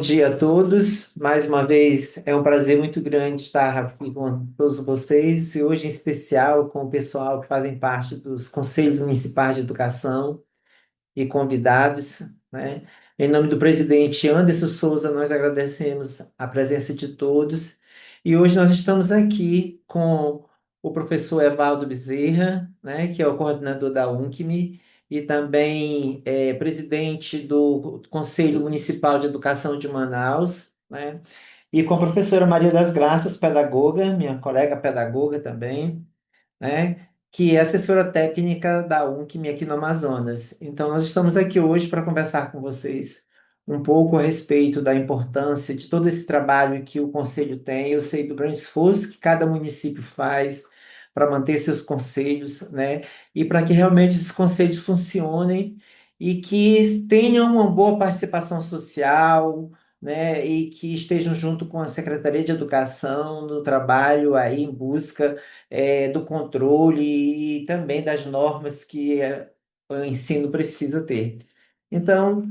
Bom dia a todos. Mais uma vez, é um prazer muito grande estar aqui com todos vocês, e hoje em especial com o pessoal que fazem parte dos Conselhos Municipais de Educação e convidados, né? Em nome do presidente Anderson Souza, nós agradecemos a presença de todos. E hoje nós estamos aqui com o professor Evaldo Bezerra, né, que é o coordenador da UNCME e também presidente do Conselho Municipal de Educação de Manaus, né? E com a professora Maria das Graças, pedagoga, minha colega pedagoga também, né? Que é assessora técnica da UNCME aqui no Amazonas. Então, nós estamos aqui hoje para conversar com vocês um pouco a respeito da importância de todo esse trabalho que o Conselho tem. Eu sei do grande esforço que cada município faz para manter seus conselhos, né? E para que realmente esses conselhos funcionem e que tenham uma boa participação social, né? E que estejam junto com a Secretaria de Educação no trabalho aí em busca do controle e também das normas que o ensino precisa ter. Então,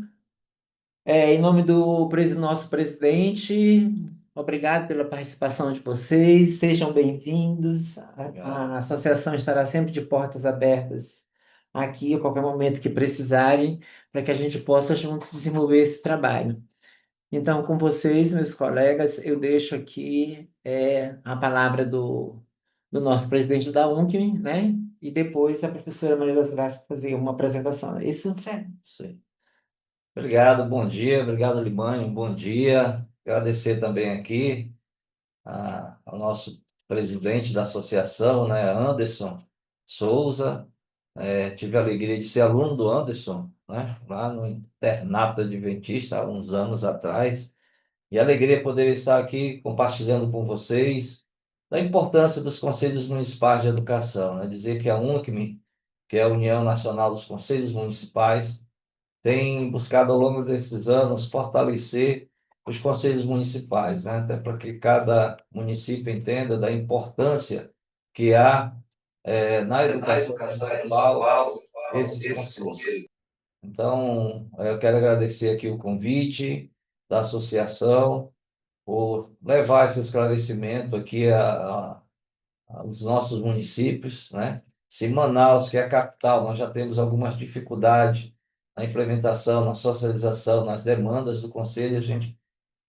em nome do nosso presidente, obrigado pela participação de vocês, sejam bem-vindos. A associação estará sempre de portas abertas aqui, a qualquer momento que precisarem, para que a gente possa juntos desenvolver esse trabalho. Então, com vocês, meus colegas, eu deixo aqui a palavra do nosso presidente da UNCM, né? E depois a professora Maria das Graças fazer uma apresentação. É isso? Sim. Obrigado, bom dia, obrigado, Limânio, bom dia. Agradecer também aqui ao nosso presidente da associação, né, Anderson Souza. Tive a alegria de ser aluno do Anderson, né, lá no internato adventista, há uns anos atrás. E a alegria poder estar aqui compartilhando com vocês da importância dos Conselhos Municipais de Educação, né? Dizer que a UNCME, que é a União Nacional dos Conselhos Municipais, tem buscado ao longo desses anos fortalecer os conselhos municipais, né? Até para que cada município entenda da importância que há na educação municipal esses conselhos. Então, eu quero agradecer aqui o convite da associação por levar esse esclarecimento aqui aos nossos municípios, né? Se Manaus, que é a capital, nós já temos algumas dificuldades na implementação, na socialização, nas demandas do conselho, a gente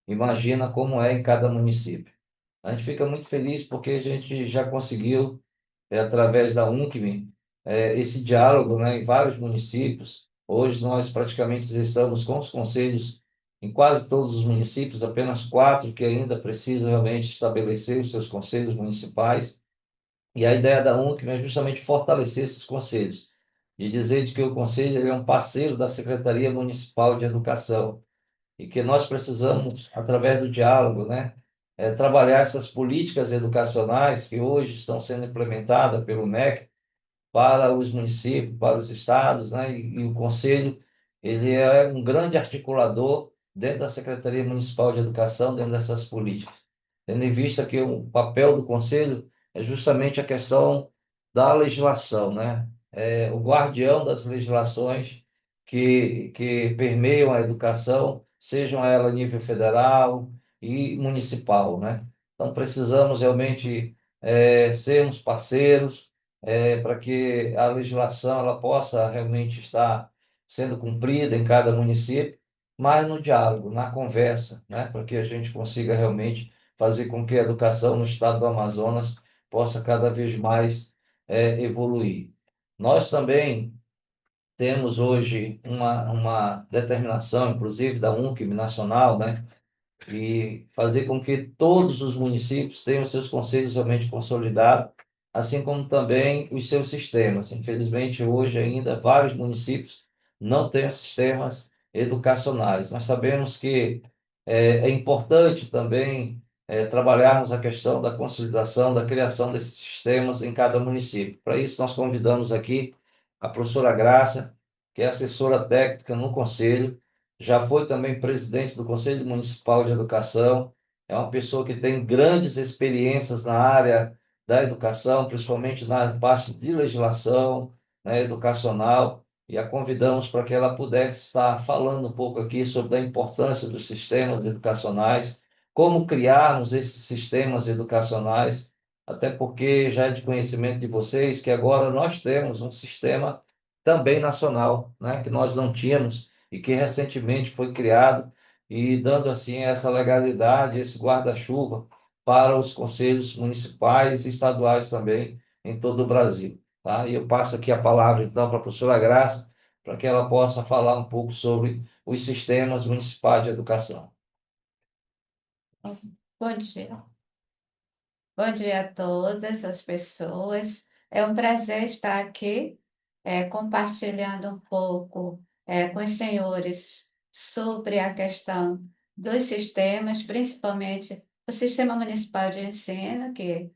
imagina como é em cada município. A gente fica muito feliz porque a gente já conseguiu, através da UNCME, esse diálogo, né, em vários municípios. Hoje nós praticamente estamos com os conselhos em quase todos os municípios, apenas quatro que ainda precisam realmente estabelecer os seus conselhos municipais. E a ideia da UNCM é justamente fortalecer esses conselhos e dizer de que o conselho ele é um parceiro da Secretaria Municipal de Educação e que nós precisamos, através do diálogo, né, trabalhar essas políticas educacionais que hoje estão sendo implementadas pelo MEC para os municípios, para os estados, né, e o conselho ele é um grande articulador dentro da Secretaria Municipal de Educação, dentro dessas políticas. Tendo em vista que o papel do conselho é justamente a questão da legislação, né? É o guardião das legislações que permeiam a educação, sejam ela a nível federal e municipal, né? Então, precisamos realmente sermos parceiros para que a legislação ela possa realmente estar sendo cumprida em cada município, mas no diálogo, na conversa, né? Para que a gente consiga realmente fazer com que a educação no estado do Amazonas possa cada vez mais evoluir. Nós também temos hoje uma determinação, inclusive da UNCM nacional, né, e fazer com que todos os municípios tenham seus conselhos realmente consolidados, assim como também os seus sistemas. Infelizmente, hoje ainda vários municípios não têm sistemas educacionais. Nós sabemos que é importante também trabalharmos a questão da consolidação, da criação desses sistemas em cada município. Para isso, nós convidamos aqui a professora Graça, que é assessora técnica no Conselho, já foi também presidente do Conselho Municipal de Educação, é uma pessoa que tem grandes experiências na área da educação, principalmente na parte de legislação, né, educacional, e a convidamos para que ela pudesse estar falando um pouco aqui sobre a importância dos sistemas educacionais, como criarmos esses sistemas educacionais, até porque já é de conhecimento de vocês que agora nós temos um sistema também nacional, né, que nós não tínhamos e que recentemente foi criado e dando assim essa legalidade, esse guarda-chuva para os conselhos municipais e estaduais também em todo o Brasil. Tá? E eu passo aqui a palavra, então, para a professora Graça, para que ela possa falar um pouco sobre os sistemas municipais de educação. Bom dia. Bom dia a todas as pessoas. É um prazer estar aqui, compartilhando um pouco, com os senhores sobre a questão dos sistemas, principalmente o Sistema Municipal de Ensino, que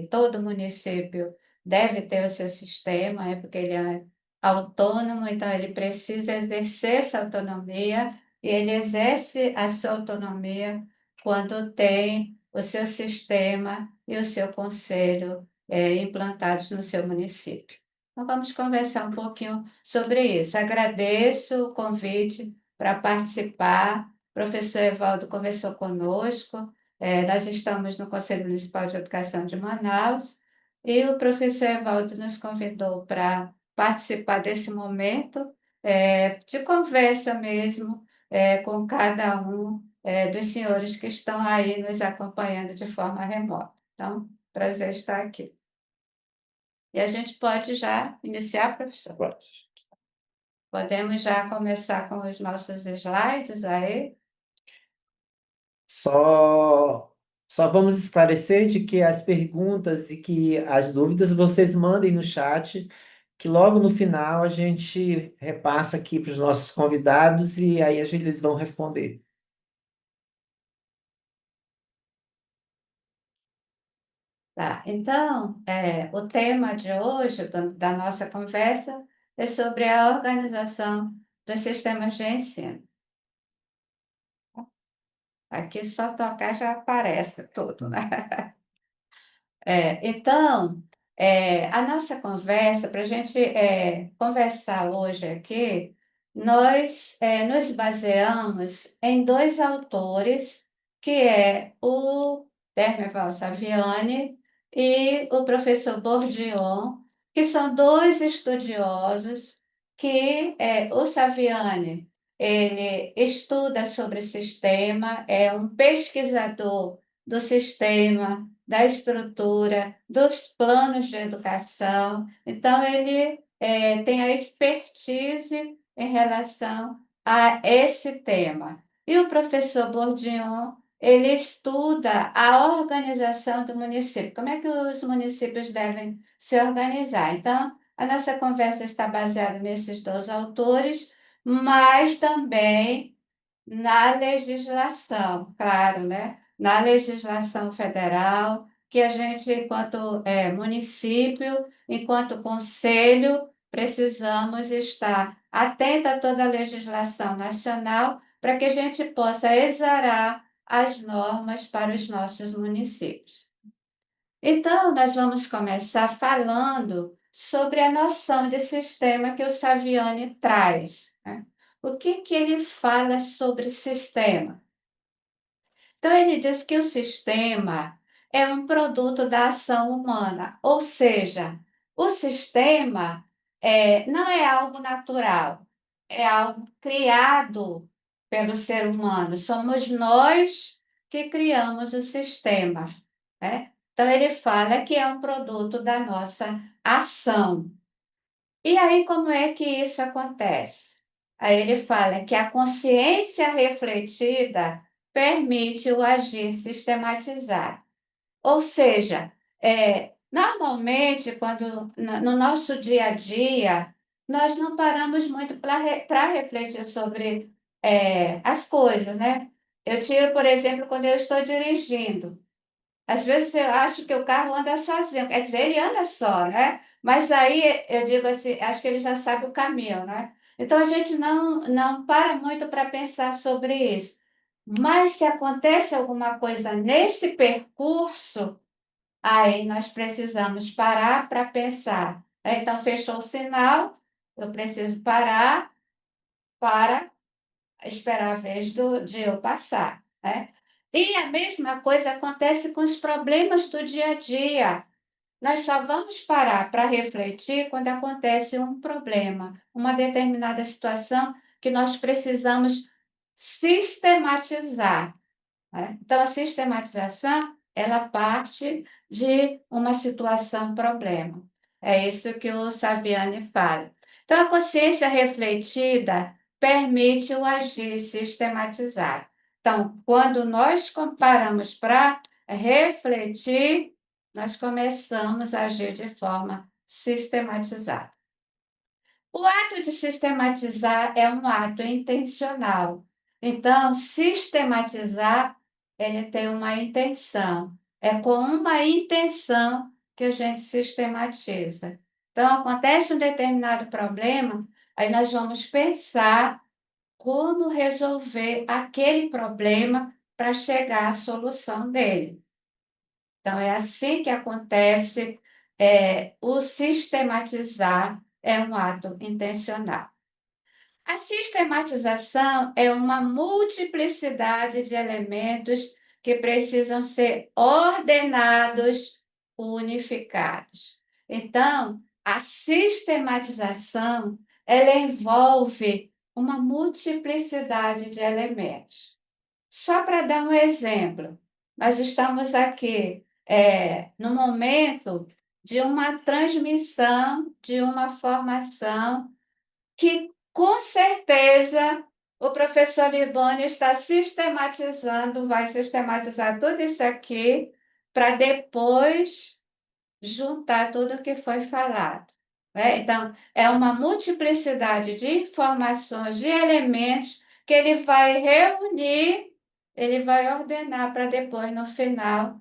todo município deve ter o seu sistema, porque ele é autônomo, então ele precisa exercer essa autonomia, e ele exerce a sua autonomia quando tem o seu sistema e o seu conselho implantados no seu município. Então, vamos conversar um pouquinho sobre isso. Agradeço o convite para participar. O professor Evaldo conversou conosco. Nós estamos no Conselho Municipal de Educação de Manaus e o professor Evaldo nos convidou para participar desse momento de conversa mesmo com cada um dos senhores que estão aí nos acompanhando de forma remota. Então, prazer estar aqui. E a gente pode já iniciar, professor? Podemos já começar com os nossos slides aí? Só, só vamos esclarecer de que as perguntas e que as dúvidas vocês mandem no chat, que logo no final a gente repassa aqui para os nossos convidados e aí eles vão responder. Tá. Então, o tema de hoje, da nossa conversa, é sobre a organização dos sistemas de ensino. Aqui só tocar já aparece tudo, né? Então, a nossa conversa, para a gente conversar hoje aqui, nós nos baseamos em dois autores, que é o Dermeval Saviani e o professor Bourdieu, que são dois estudiosos que o Saviani, ele estuda sobre sistema, é um pesquisador do sistema, da estrutura, dos planos de educação. Então, ele tem a expertise em relação a esse tema. E o professor Bourdieu, ele estuda a organização do município, como é que os municípios devem se organizar. Então, a nossa conversa está baseada nesses dois autores, mas também na legislação, claro, né? Na legislação federal, que a gente, enquanto município, enquanto conselho, precisamos estar atenta a toda a legislação nacional para que a gente possa exarar as normas para os nossos municípios. Então, nós vamos começar falando sobre a noção de sistema que o Saviani traz, né? O que que ele fala sobre sistema? Então, ele diz que o sistema é um produto da ação humana, ou seja, o sistema não é algo natural, é algo criado pelo ser humano. Somos nós que criamos o sistema, né? Então, ele fala que é um produto da nossa ação. E aí, como é que isso acontece? Aí ele fala que a consciência refletida permite o agir sistematizado. Ou seja, normalmente, quando no nosso dia a dia, nós não paramos muito para refletir sobre as coisas, né? Eu tiro, por exemplo, quando eu estou dirigindo. Às vezes eu acho que o carro anda sozinho, quer dizer, ele anda só, né? Mas aí eu digo assim, acho que ele já sabe o caminho, né? Então a gente não para muito para pensar sobre isso. Mas se acontece alguma coisa nesse percurso, aí nós precisamos parar para pensar. Então fechou o sinal, Eu preciso parar para esperar a vez de eu passar, né? E a mesma coisa acontece com os problemas do dia a dia. Nós só vamos parar para refletir quando acontece um problema, uma determinada situação que nós precisamos sistematizar, né? Então, a sistematização, ela parte de uma situação problema. É isso que o Saviani fala. Então, a consciência refletida permite o agir sistematizado. Então, quando nós paramos para refletir, nós começamos a agir de forma sistematizada. O ato de sistematizar é um ato intencional. Então, sistematizar, ele tem uma intenção. É com uma intenção que a gente sistematiza. Então, acontece um determinado problema, aí nós vamos pensar como resolver aquele problema para chegar à solução dele. Então, é assim que acontece, o sistematizar é um ato intencional. A sistematização é uma multiplicidade de elementos que precisam ser ordenados, unificados. Então, a sistematização, ela envolve uma multiplicidade de elementos. Só para dar um exemplo, nós estamos aqui no momento de uma transmissão, de uma formação, que com certeza o professor Libânio está sistematizando, vai sistematizar tudo isso aqui, para depois juntar tudo o que foi falado, né? Então, é uma multiplicidade de informações, de elementos que ele vai reunir, ele vai ordenar para depois, no final,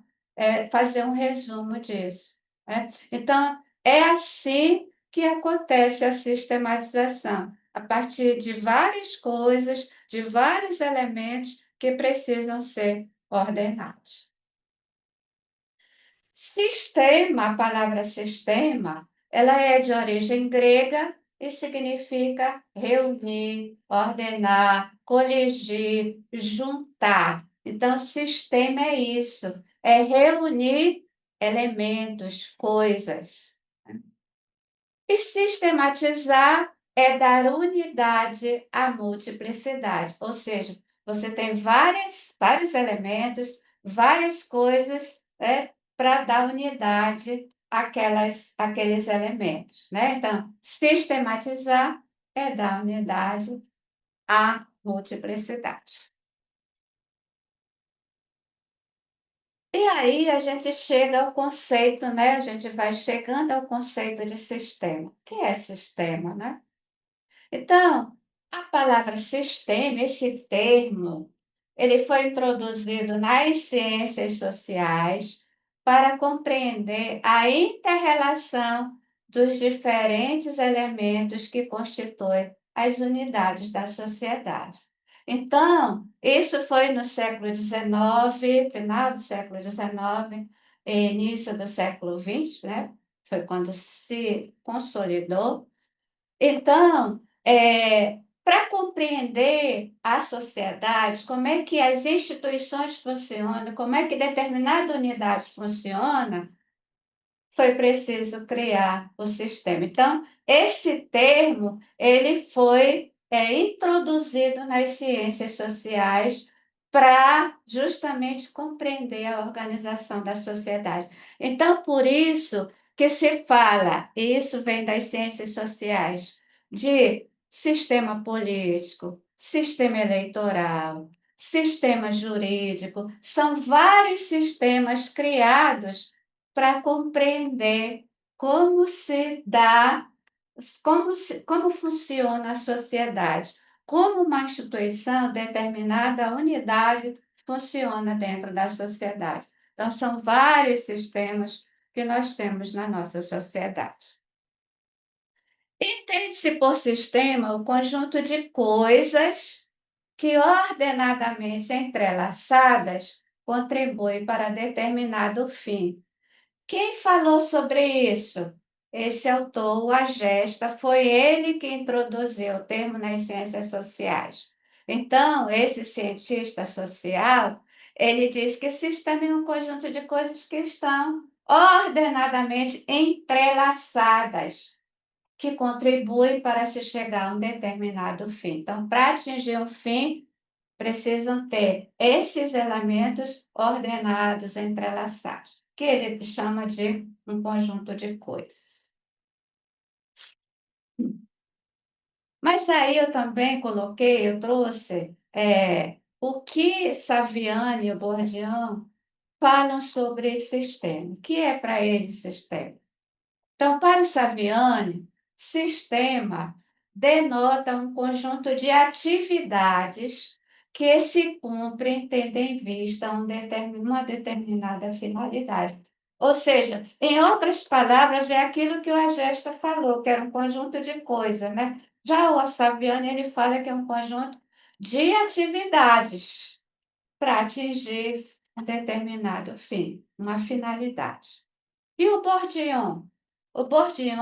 fazer um resumo disso, né? Então, é assim que acontece a sistematização, a partir de várias coisas, de vários elementos que precisam ser ordenados. Sistema, a palavra sistema, ela é de origem grega e significa reunir, ordenar, coligir, juntar. Então, sistema é isso, é reunir elementos, coisas. E sistematizar é dar unidade à multiplicidade, ou seja, você tem vários elementos, várias coisas, né, para dar unidade àqueles elementos, né? Então, sistematizar é dar unidade à multiplicidade. E aí a gente chega ao conceito, né? A gente vai chegando ao conceito de sistema. O que é sistema, né? Então, a palavra sistema, esse termo, ele foi introduzido nas ciências sociais para compreender a inter-relação dos diferentes elementos que constituem as unidades da sociedade. Então, isso foi no século XIX, final do século XIX, e início do século XX, né? Foi quando se consolidou. Então, para compreender a sociedade, como é que as instituições funcionam, como é que determinada unidade funciona, foi preciso criar o sistema. Então, esse termo ele foi introduzido nas ciências sociais para justamente compreender a organização da sociedade. Então, por isso que se fala, e isso vem das ciências sociais, de sistema político, sistema eleitoral, sistema jurídico, são vários sistemas criados para compreender como se dá, como funciona a sociedade, como uma instituição, determinada unidade funciona dentro da sociedade. Então, são vários sistemas que nós temos na nossa sociedade. Entende-se por sistema o conjunto de coisas que, ordenadamente entrelaçadas, contribuem para determinado fim. Quem falou sobre isso? esse autor, o Agesta, foi ele que introduziu o termo nas ciências sociais. Então, esse cientista social, ele diz que sistema é um conjunto de coisas que estão ordenadamente entrelaçadas, que contribuem para se chegar a um determinado fim. Então, para atingir um fim, precisam ter esses elementos ordenados, entrelaçados, que ele chama de um conjunto de coisas. Mas aí eu também coloquei, eu trouxe o que Saviano e o Bourdieu falam sobre esse sistema. O que é para eles sistema? Então, para o Saviani, sistema denota um conjunto de atividades que se cumprem tendo em vista uma determinada finalidade. Ou seja, em outras palavras, é aquilo que o Agesta falou, que era um conjunto de coisas, né? Já o Saviani, ele fala que é um conjunto de atividades para atingir um determinado fim, uma finalidade. E o Bourdieu? O Bourdieu,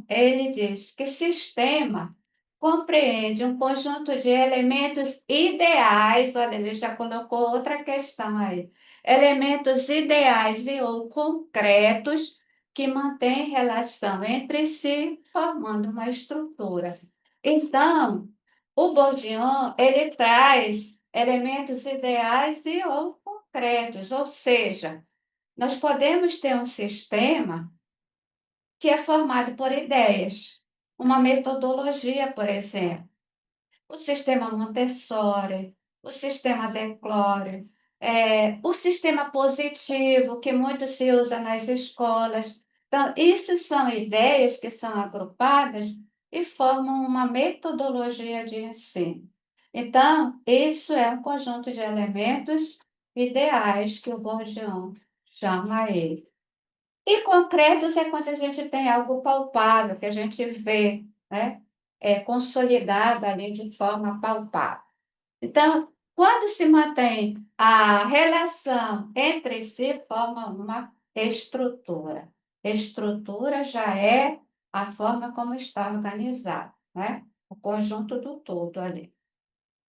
ele diz que sistema compreende um conjunto de elementos ideais, olha, ele já colocou outra questão aí, elementos ideais e ou concretos que mantêm relação entre si, formando uma estrutura. Então, o Bourdieu, ele traz elementos ideais e ou concretos, ou seja, nós podemos ter um sistema que é formado por ideias, uma metodologia, por exemplo, o sistema Montessori, o sistema Declore, o sistema positivo, que muito se usa nas escolas. Então, isso são ideias que são agrupadas e formam uma metodologia de ensino. Então, isso é um conjunto de elementos ideais que o Bourdieu chama ele. E concretos é quando a gente tem algo palpável, que a gente vê, né? Consolidado ali de forma palpável. Então, quando se mantém a relação entre si, forma uma estrutura. Estrutura já é a forma como está organizado, né? O conjunto do todo ali.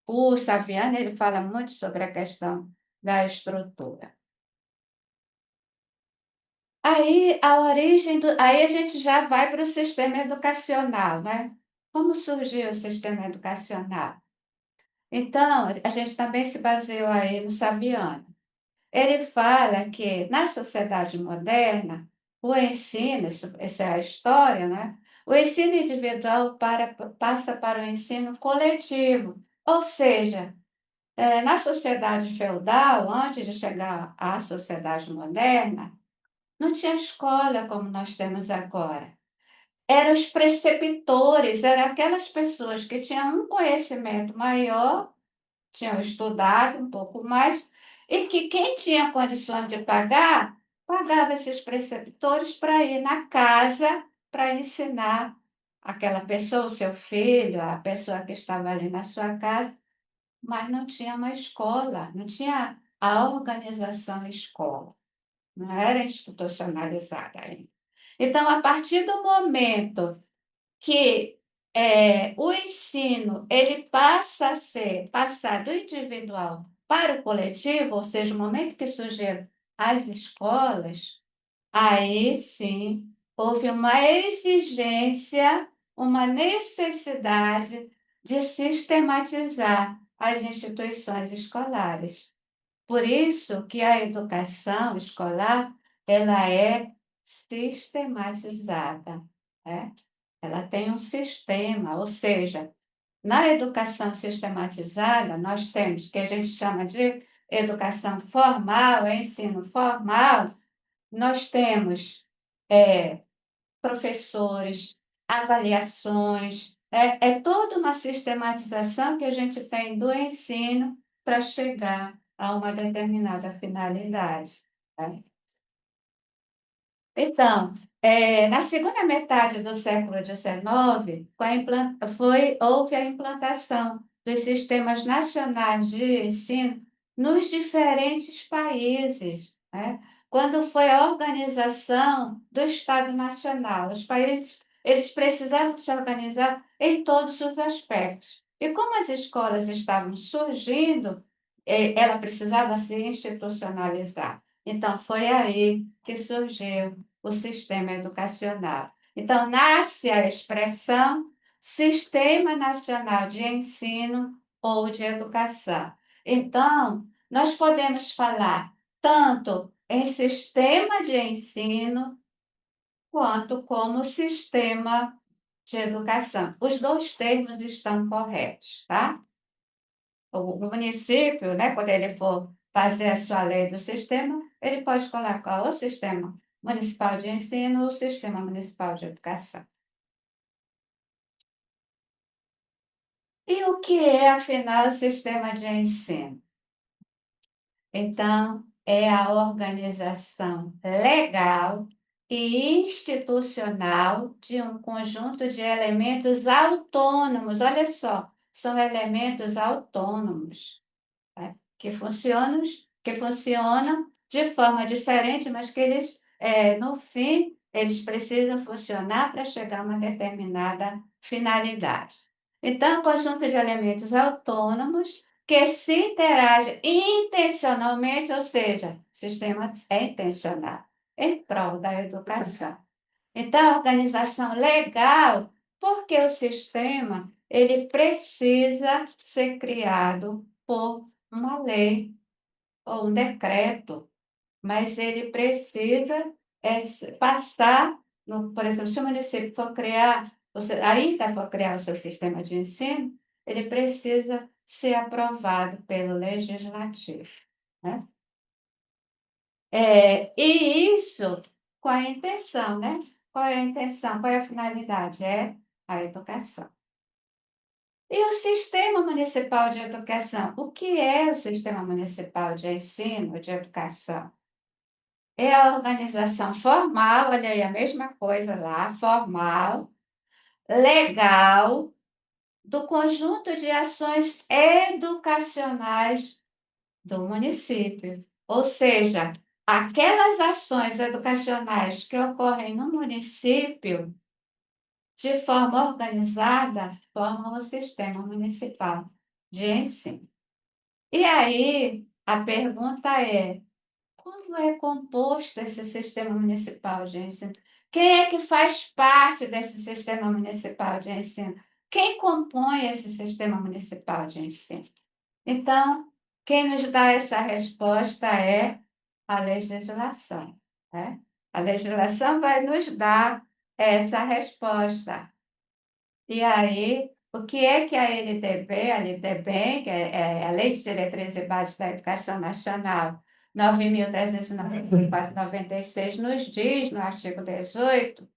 O Saviano, ele fala muito sobre a questão da estrutura. Aí a gente já vai para o sistema educacional, né? Como surgiu o sistema educacional? Então, a gente também se baseou aí no Saviano. Ele fala que na sociedade moderna, o ensino, essa é a história, né? O ensino individual passa para o ensino coletivo, ou seja, na sociedade feudal, antes de chegar à sociedade moderna, não tinha escola como nós temos agora. Eram os preceptores, eram aquelas pessoas que tinham um conhecimento maior, tinham estudado um pouco mais, e que quem tinha condições de pagar, pagava esses preceptores para ir na casa para ensinar aquela pessoa, o seu filho, a pessoa que estava ali na sua casa, mas não tinha uma escola, não tinha a organização escola, não era institucionalizada ainda. Então, a partir do momento que o ensino ele passa a ser passado do individual para o coletivo, ou seja, o momento que surgiram as escolas, aí sim houve uma exigência, uma necessidade de sistematizar as instituições escolares. Por isso que a educação escolar ela é sistematizada, né? Ela tem um sistema, ou seja, na educação sistematizada, nós temos que a gente chama de educação formal, ensino formal, nós temos professores, avaliações, é toda uma sistematização que a gente tem do ensino para chegar a uma determinada finalidade, né? Então, na segunda metade do século XIX, houve a implantação dos sistemas nacionais de ensino nos diferentes países, né? quando foi a organização do Estado Nacional. Os países, eles precisavam se organizar em todos os aspectos. E como as escolas estavam surgindo, ela precisava se institucionalizar. Então, foi aí que surgiu o sistema educacional. Então, nasce a expressão Sistema Nacional de Ensino ou de Educação. Então, nós podemos falar tanto em sistema de ensino quanto como sistema de educação. Os dois termos estão corretos, tá? O município, né, quando ele for fazer a sua lei do sistema, ele pode colocar o sistema municipal de ensino ou o sistema municipal de educação. E o que é, afinal, o sistema de ensino? Então, é a organização legal e institucional de um conjunto de elementos autônomos. Olha só, são elementos autônomos, né? Que funcionam de forma diferente, mas que eles, no fim, eles precisam funcionar para chegar a uma determinada finalidade. Então, conjunto de elementos autônomos que se interagem intencionalmente, ou seja, o sistema é intencional, em prol da educação. Então, a organização legal, porque o sistema ele precisa ser criado por uma lei ou um decreto, mas ele precisa passar, por exemplo, se o município for criar, ainda for criar o seu sistema de ensino, ele precisa ser aprovado pelo legislativo, né? E isso com a intenção, né? Qual é a intenção? Qual é a finalidade? É a educação. E o Sistema Municipal de Educação? O que é o Sistema Municipal de Ensino, de Educação? É a organização formal, olha aí, a mesma coisa lá, formal, legal, do conjunto de ações educacionais do município. Ou seja, aquelas ações educacionais que ocorrem no município, de forma organizada, formam o Sistema Municipal de Ensino. E aí, a pergunta é: como é composto esse sistema municipal de ensino? Quem é que faz parte desse sistema municipal de ensino? Quem compõe esse sistema municipal de ensino? Então, quem nos dá essa resposta é a legislação, né? A legislação vai nos dar essa resposta. E aí, o que é que a LDB, a LDB, que é a Lei de Diretrizes e Bases da Educação Nacional, 9.394/96, nos diz, no artigo 18,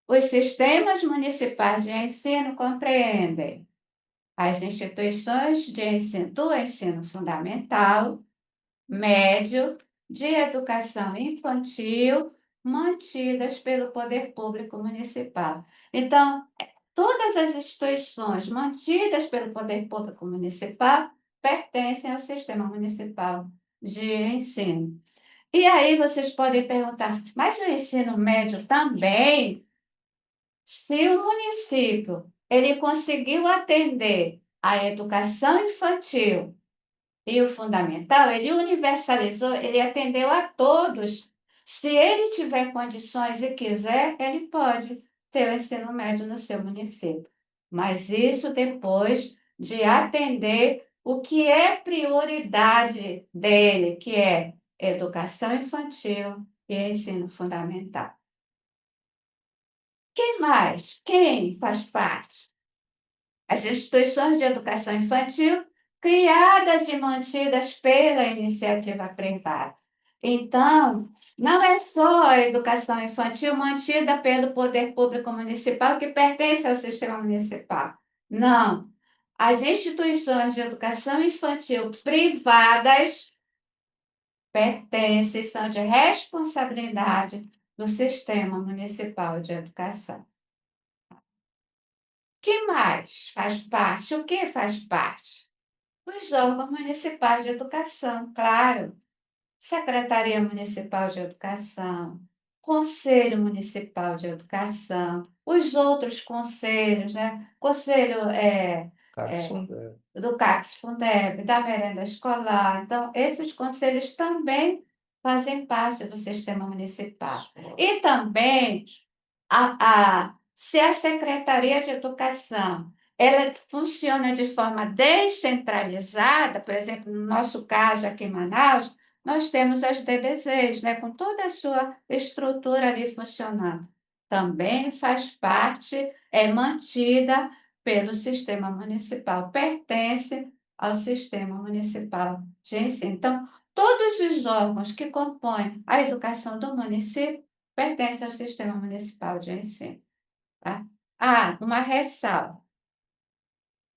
os sistemas municipais de ensino compreendem as instituições de ensino do ensino fundamental, médio, de educação infantil, mantidas pelo poder público municipal. Então, todas as instituições mantidas pelo poder público municipal pertencem ao sistema municipal de ensino. E aí vocês podem perguntar, mas o ensino médio também? Se o município ele conseguiu atender a educação infantil e o fundamental, ele universalizou, ele atendeu a todos. Se ele tiver condições e quiser, ele pode ter o ensino médio no seu município. Mas isso depois de atender o que é prioridade dele, que é educação infantil e ensino fundamental. Quem mais? Quem faz parte? As instituições de educação infantil criadas e mantidas pela iniciativa privada. Então, não é só a educação infantil mantida pelo poder público municipal que pertence ao sistema municipal. Não. As instituições de educação infantil privadas pertencem, são de responsabilidade do sistema municipal de educação. Que mais faz parte? O que faz parte? Os órgãos municipais de educação, claro. Secretaria Municipal de Educação, Conselho Municipal de Educação, os outros conselhos, né? Conselho Carlos é, Fundeb. do CACS Fundeb, da merenda escolar. Então, esses conselhos também fazem parte do sistema municipal. E também se a Secretaria de Educação ela funciona de forma descentralizada, por exemplo, no nosso caso aqui em Manaus, nós temos as DDZs, né, com toda a sua estrutura ali funcionando. Também faz parte, é mantida pelo sistema municipal, pertence ao sistema municipal de ensino. Então, todos os órgãos que compõem a educação do município pertencem ao sistema municipal de ensino. Tá? Ah, uma ressalva.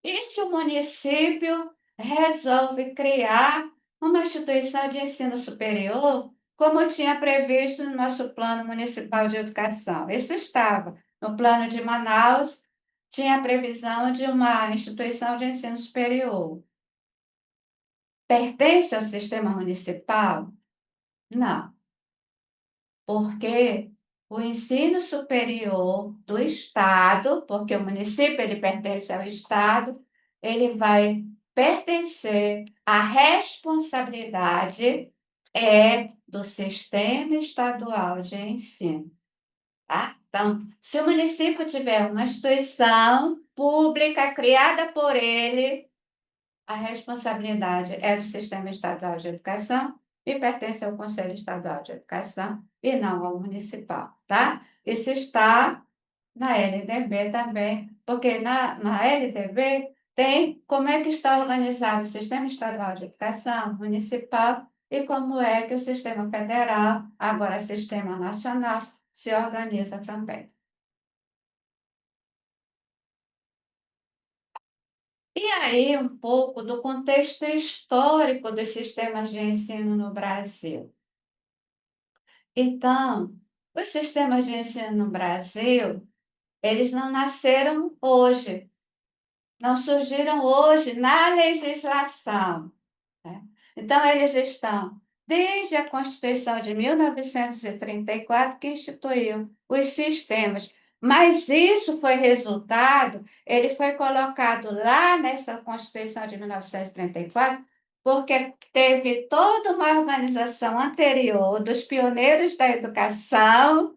E se o município resolve criar uma instituição de ensino superior, como tinha previsto no nosso Plano Municipal de Educação? Isso estava no plano de Manaus, tinha a previsão de uma instituição de ensino superior. Pertence ao sistema municipal? Não, porque o ensino superior do Estado, porque o município ele pertence ao Estado, ele vai pertencer à responsabilidade do sistema estadual de ensino, tá? Então, se o município tiver uma instituição pública criada por ele, a responsabilidade é do Sistema Estadual de Educação e pertence ao Conselho Estadual de Educação e não ao municipal, tá? Isso está na LDB também, porque na LDB tem como é que está organizado o Sistema Estadual de Educação, municipal, e como é que o Sistema Federal, agora Sistema Nacional, se organiza também. E aí, um pouco do contexto histórico dos sistemas de ensino no Brasil. Então, os sistemas de ensino no Brasil, eles não nasceram hoje, não surgiram hoje na legislação, né? Então, eles estão desde a Constituição de 1934, que instituiu os sistemas. Mas isso foi resultado, ele foi colocado lá nessa Constituição de 1934, porque teve toda uma organização anterior dos pioneiros da educação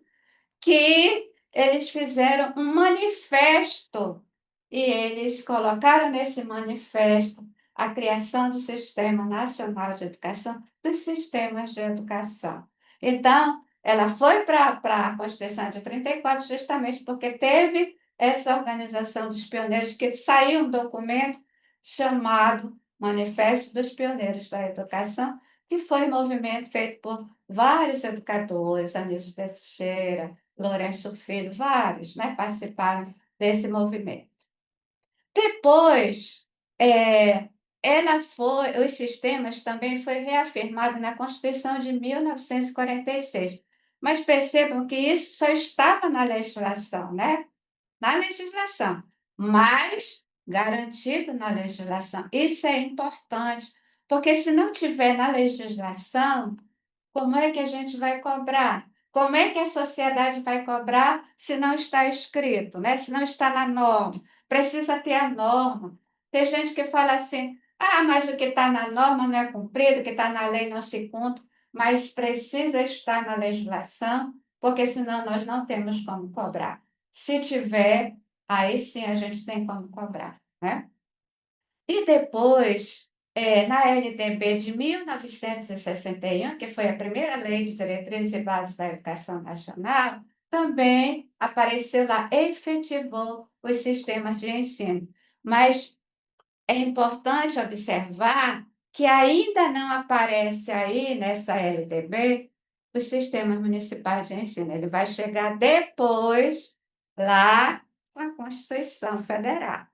que eles fizeram um manifesto e eles colocaram nesse manifesto a criação do Sistema Nacional de Educação, dos sistemas de educação. Então, ela foi para a Constituição de 34 justamente porque teve essa organização dos pioneiros, que saiu um documento chamado Manifesto dos Pioneiros da Educação, que foi um movimento feito por vários educadores, Anísio Teixeira, Lourenço Filho, vários, né, participaram desse movimento. Depois, os sistemas também foi reafirmado na Constituição de 1946. Mas percebam que isso só estava na legislação, né? Na legislação, mas garantido na legislação. Isso é importante, porque se não tiver na legislação, como é que a gente vai cobrar? Como é que a sociedade vai cobrar se não está escrito, né? Se não está na norma? Precisa ter a norma. Tem gente que fala assim: ah, mas o que está na norma não é cumprido, o que está na lei não se cumpre, mas precisa estar na legislação, porque senão nós não temos como cobrar. Se tiver, aí sim a gente tem como cobrar, né? E depois, na LDB de 1961, que foi a primeira lei de diretrizes e bases da educação nacional, também apareceu lá, efetivou os sistemas de ensino. Mas é importante observar que ainda não aparece aí nessa LDB os sistemas municipais de ensino. Ele vai chegar depois, lá com a Constituição Federal.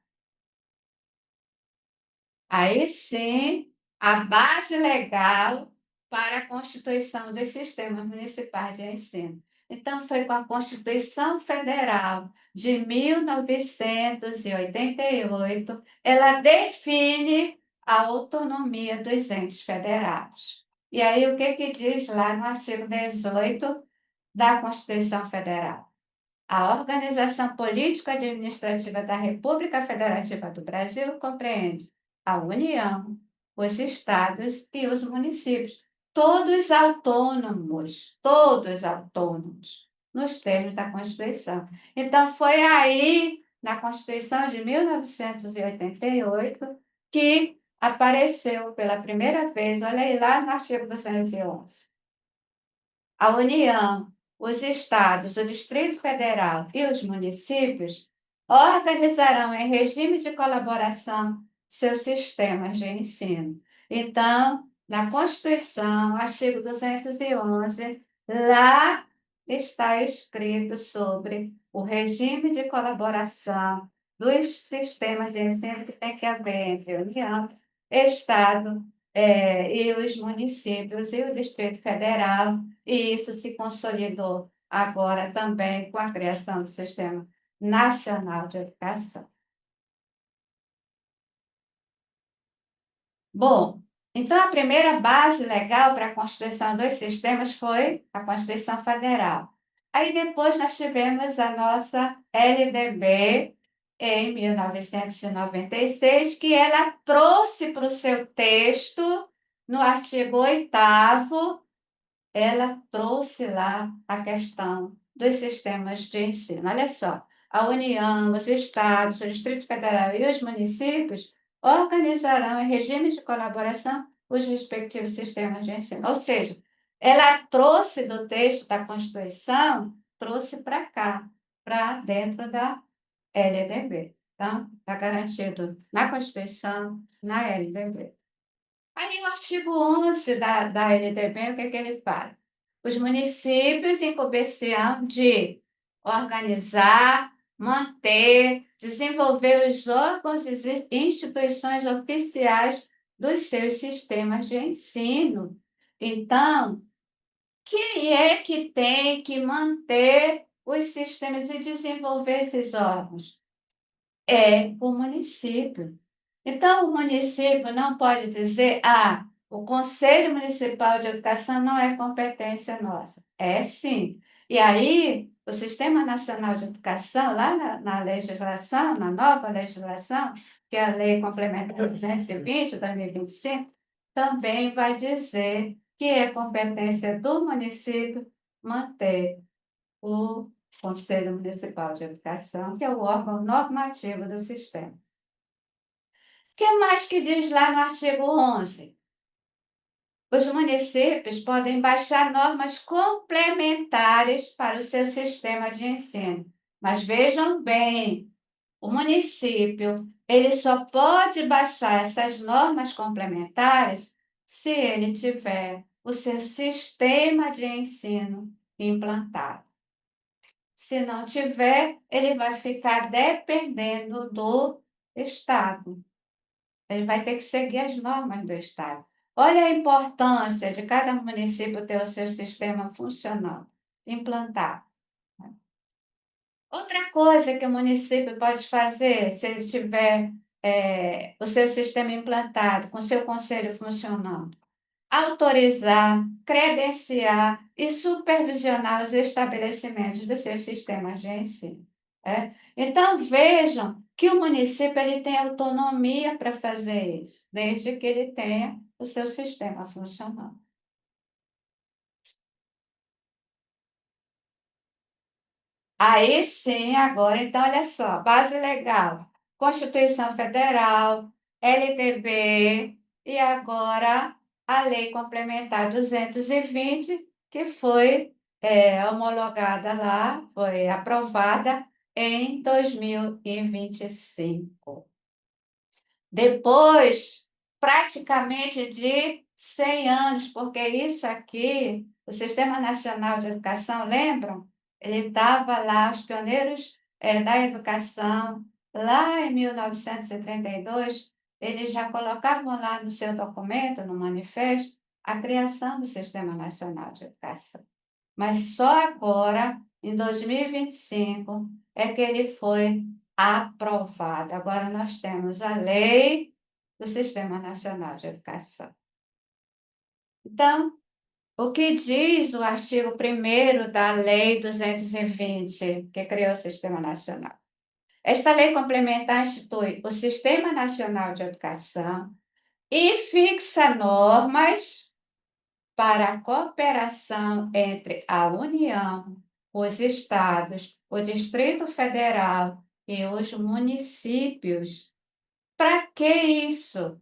Aí sim, a base legal para a constituição dos sistemas municipais de ensino. Então, foi com a Constituição Federal de 1988, ela define a autonomia dos entes federados. E aí, o que que diz lá no artigo 18 da Constituição Federal? A organização político-administrativa da República Federativa do Brasil compreende a União, os estados e os municípios, todos autônomos, nos termos da Constituição. Então, foi aí, na Constituição de 1988, que apareceu pela primeira vez, olha aí lá no artigo 211, a União, os estados, o Distrito Federal e os municípios organizarão em regime de colaboração seus sistemas de ensino. Então, na Constituição, artigo 211, lá está escrito sobre o regime de colaboração dos sistemas de ensino que tem que haver entre a União, Estado, e os municípios e o Distrito Federal, e isso se consolidou agora também com a criação do Sistema Nacional de Educação. Bom, então a primeira base legal para a constituição dos sistemas foi a Constituição Federal. Aí depois nós tivemos a nossa LDB em 1996, que ela trouxe para o seu texto, no artigo 8º, ela trouxe lá a questão dos sistemas de ensino. Olha só, a União, os estados, o Distrito Federal e os municípios organizarão em regime de colaboração os respectivos sistemas de ensino. Ou seja, ela trouxe do texto da Constituição, trouxe para cá, para dentro da LDB. Então, está garantido na Constituição, na LDB. Aí, o artigo 11 da LDB, o que é que ele fala? Os municípios incumbênciam de organizar, manter, desenvolver os órgãos e instituições oficiais dos seus sistemas de ensino. Então, quem é que tem que manter os sistemas e desenvolver esses órgãos? É o município. Então, o município não pode dizer, o Conselho Municipal de Educação não é competência nossa. É sim. E aí, o Sistema Nacional de Educação, lá na legislação, na nova legislação, que é a Lei Complementar 220 de 2025, também vai dizer que é competência do município manter o Conselho Municipal de Educação, que é o órgão normativo do sistema. O que mais que diz lá no artigo 11? Os municípios podem baixar normas complementares para o seu sistema de ensino. Mas vejam bem, o município, ele só pode baixar essas normas complementares se ele tiver o seu sistema de ensino implantado. Se não tiver, ele vai ficar dependendo do Estado. Ele vai ter que seguir as normas do Estado. Olha a importância de cada município ter o seu sistema funcional, implantado. Outra coisa que o município pode fazer, se ele tiver o seu sistema implantado, com o seu conselho funcionando, autorizar, credenciar e supervisionar os estabelecimentos dos seus sistemas de ensino. Então, vejam que o município ele tem autonomia para fazer isso, desde que ele tenha o seu sistema funcionando. Aí sim, agora, então, olha só, base legal, Constituição Federal, LDB e agora a Lei Complementar 220, que foi homologada lá, foi aprovada em 2025. Depois, praticamente de 100 anos, porque isso aqui, o Sistema Nacional de Educação, lembram? Ele estava lá, os pioneiros da educação, lá em 1932, eles já colocavam lá no seu documento, no manifesto, a criação do Sistema Nacional de Educação. Mas só agora, em 2025, é que ele foi aprovado. Agora nós temos a lei do Sistema Nacional de Educação. Então, o que diz o artigo 1º da Lei 220, que criou o Sistema Nacional? Esta lei complementar institui o Sistema Nacional de Educação e fixa normas para a cooperação entre a União, os estados, o Distrito Federal e os municípios. Para que isso?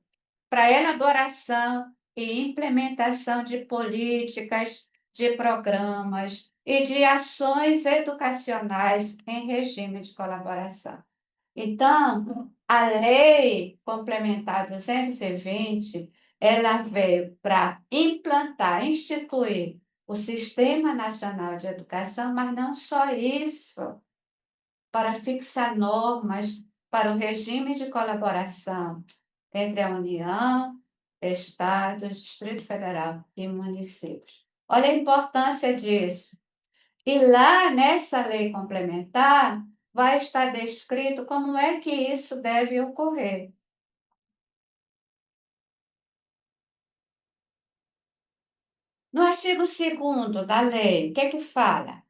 Para elaboração e implementação de políticas, de programas e de ações educacionais em regime de colaboração. Então, a Lei Complementar 220, ela veio para implantar, instituir o Sistema Nacional de Educação, mas não só isso, para fixar normas para o regime de colaboração entre a União, Estados, Distrito Federal e municípios. Olha a importância disso. E lá nessa lei complementar vai estar descrito como é que isso deve ocorrer. No artigo 2º da lei, o que é que fala?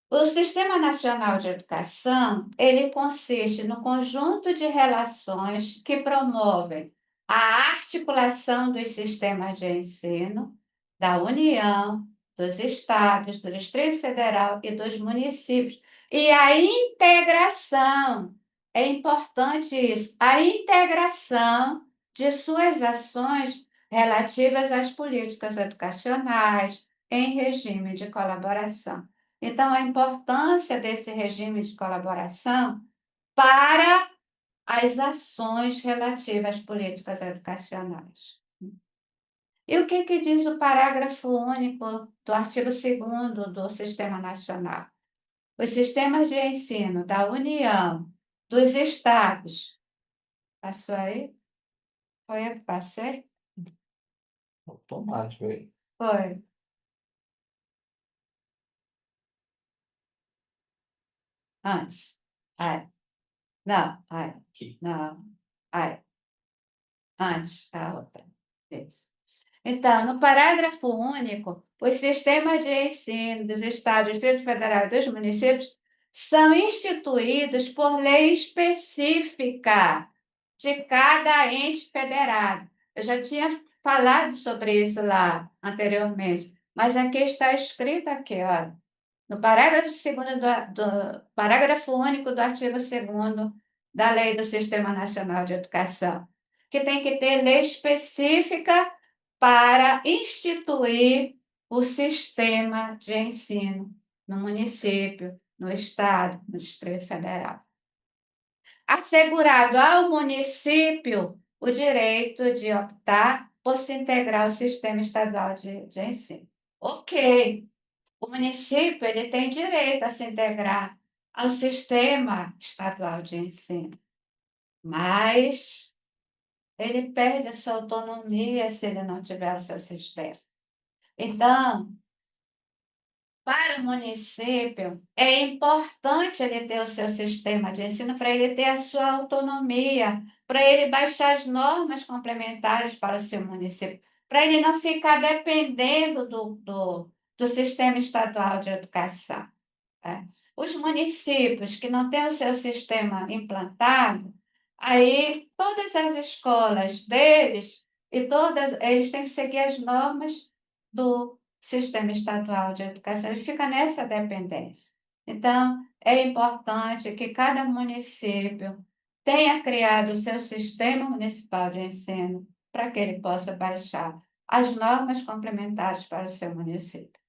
O Sistema Nacional de Educação, ele consiste no conjunto de relações que promovem a articulação dos sistemas de ensino da União, dos estados, do Distrito Federal e dos municípios, e a integração, é importante isso, a integração de suas ações relativas às políticas educacionais em regime de colaboração. Então, a importância desse regime de colaboração para as ações relativas às políticas educacionais. E o que, que diz o parágrafo único do artigo 2º do Sistema Nacional? Os sistemas de ensino da União, dos estados. Passou aí? Foi eu que passei? Automático aí. Foi. Antes. Ai. Não, ai. Aqui. Não. Ai. Antes, a outra. Isso. Então, no parágrafo único, os sistemas de ensino dos estados, Distrito Federal e dos municípios são instituídos por lei específica de cada ente federado. Eu já tinha falado sobre isso lá anteriormente, mas aqui está escrito aqui, ó, no parágrafo segundo do parágrafo único do artigo 2º da Lei do Sistema Nacional de Educação, que tem que ter lei específica para instituir o sistema de ensino no município, no estado, no Distrito Federal. Assegurado ao município o direito de optar por se integrar ao sistema estadual de ensino. Ok, o município ele tem direito a se integrar ao sistema estadual de ensino, mas ele perde a sua autonomia se ele não tiver o seu sistema. Então, para o município, é importante ele ter o seu sistema de ensino para ele ter a sua autonomia, para ele baixar as normas complementares para o seu município, para ele não ficar dependendo do sistema estadual de educação. É. Os municípios que não têm o seu sistema implantado, aí todas as escolas deles e todas eles têm que seguir as normas do sistema estadual de educação. Ele fica nessa dependência. Então, é importante que cada município tenha criado o seu sistema municipal de ensino para que ele possa baixar as normas complementares para o seu município.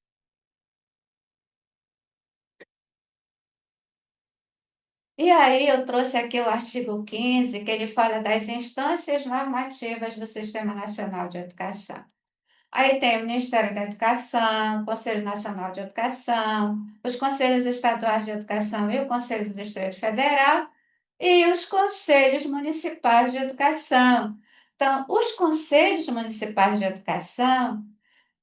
E aí eu trouxe aqui o artigo 15, que ele fala das instâncias normativas do Sistema Nacional de Educação. Aí tem o Ministério da Educação, o Conselho Nacional de Educação, os Conselhos Estaduais de Educação e o Conselho do Distrito Federal e os Conselhos Municipais de Educação. Então, os Conselhos Municipais de Educação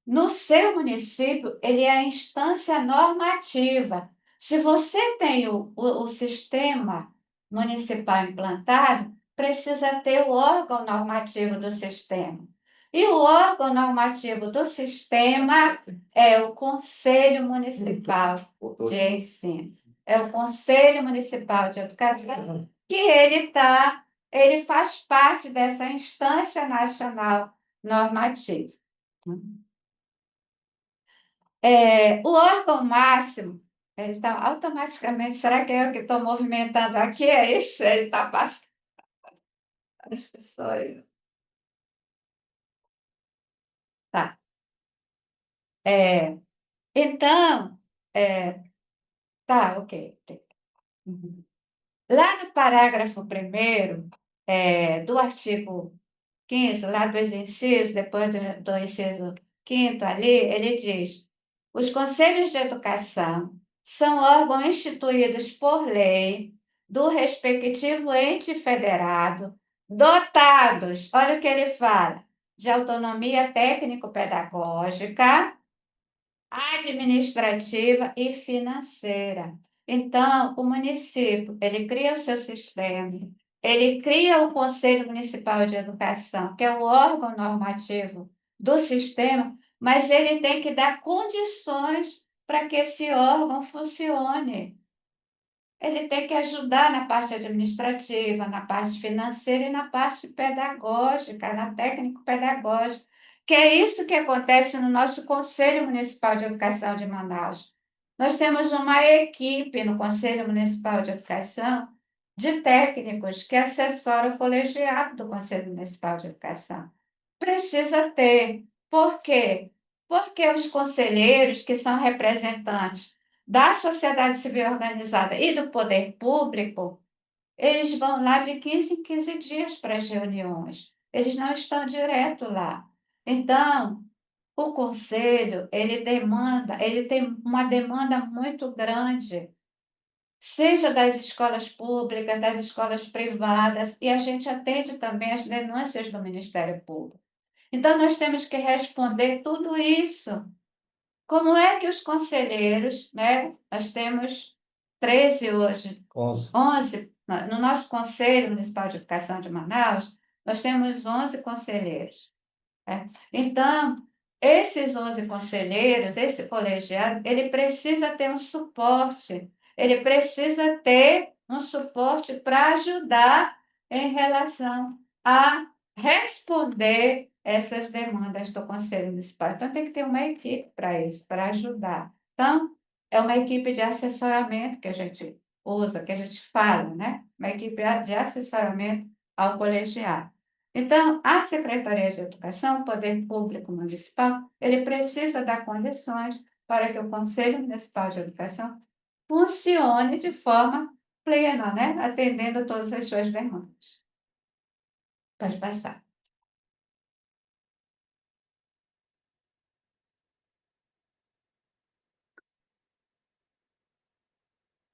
no seu município, ele é a instância normativa. Se você tem o sistema municipal implantado, precisa ter o órgão normativo do sistema. E o órgão normativo do sistema é o Conselho Municipal de Ensino. É o Conselho Municipal de Educação, que ele faz parte dessa instância nacional normativa. O órgão máximo, ele está automaticamente, será que é eu que estou movimentando aqui? É isso? Ele está passando. Acho que sou eu. Tá. É, então, é, tá, ok. Uhum. Lá no parágrafo primeiro do artigo 15, lá dos incisos, depois do inciso quinto ali, ele diz: os conselhos de educação são órgãos instituídos por lei do respectivo ente federado, dotados, olha o que ele fala, de autonomia técnico-pedagógica, administrativa e financeira. Então, o município, ele cria o seu sistema, ele cria o Conselho Municipal de Educação, que é o órgão normativo do sistema, mas ele tem que dar condições para que esse órgão funcione. Ele tem que ajudar na parte administrativa, na parte financeira e na parte pedagógica, na técnico-pedagógica, que é isso que acontece no nosso Conselho Municipal de Educação de Manaus. Nós temos uma equipe no Conselho Municipal de Educação de técnicos que assessora o colegiado do Conselho Municipal de Educação. Precisa ter. Por quê? Porque os conselheiros, que são representantes da sociedade civil organizada e do poder público, eles vão lá de 15 em 15 dias para as reuniões. Eles não estão direto lá. Então, o conselho, ele tem uma demanda muito grande, seja das escolas públicas, das escolas privadas, e a gente atende também as denúncias do Ministério Público. Então, nós temos que responder tudo isso. Como é que os conselheiros, né? Nós temos 13 hoje, 11. 11, no nosso Conselho Municipal de Educação de Manaus, nós temos 11 conselheiros. Então, esses 11 conselheiros, esse colegiado, ele precisa ter um suporte, ele precisa ter um suporte para ajudar em relação a responder essas demandas do Conselho Municipal. Então, tem que ter uma equipe para isso, para ajudar. Então, é uma equipe de assessoramento que a gente usa, que a gente fala, né? Uma equipe de assessoramento ao colegiado. Então, a Secretaria de Educação, o Poder Público Municipal, ele precisa dar condições para que o Conselho Municipal de Educação funcione de forma plena, né? Atendendo a todas as suas demandas. Pode passar.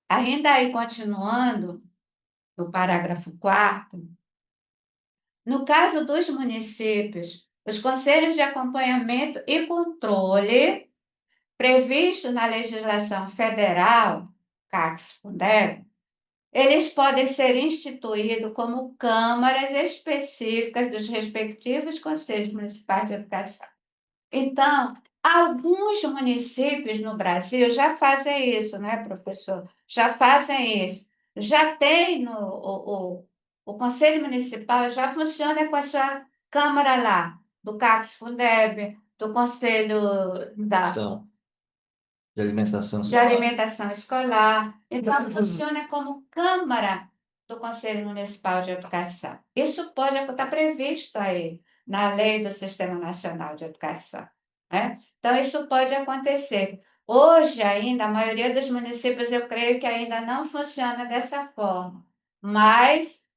Ainda aí, continuando, no parágrafo 4º, no caso dos municípios, os conselhos de acompanhamento e controle previsto na legislação federal, CACS-Fundeb, eles podem ser instituídos como câmaras específicas dos respectivos conselhos municipais de educação. Então, alguns municípios no Brasil já fazem isso, né, professor? Já fazem isso. Já tem o Conselho Municipal, já funciona com a sua Câmara lá, do CACS-Fundeb, do Conselho da São de alimentação de escolar. alimentação escolar. Então, funciona como Câmara do Conselho Municipal de Educação. Isso pode estar previsto aí na Lei do Sistema Nacional de Educação, né? Então, isso pode acontecer. Hoje, ainda, a maioria dos municípios, eu creio que ainda não funciona dessa forma, mas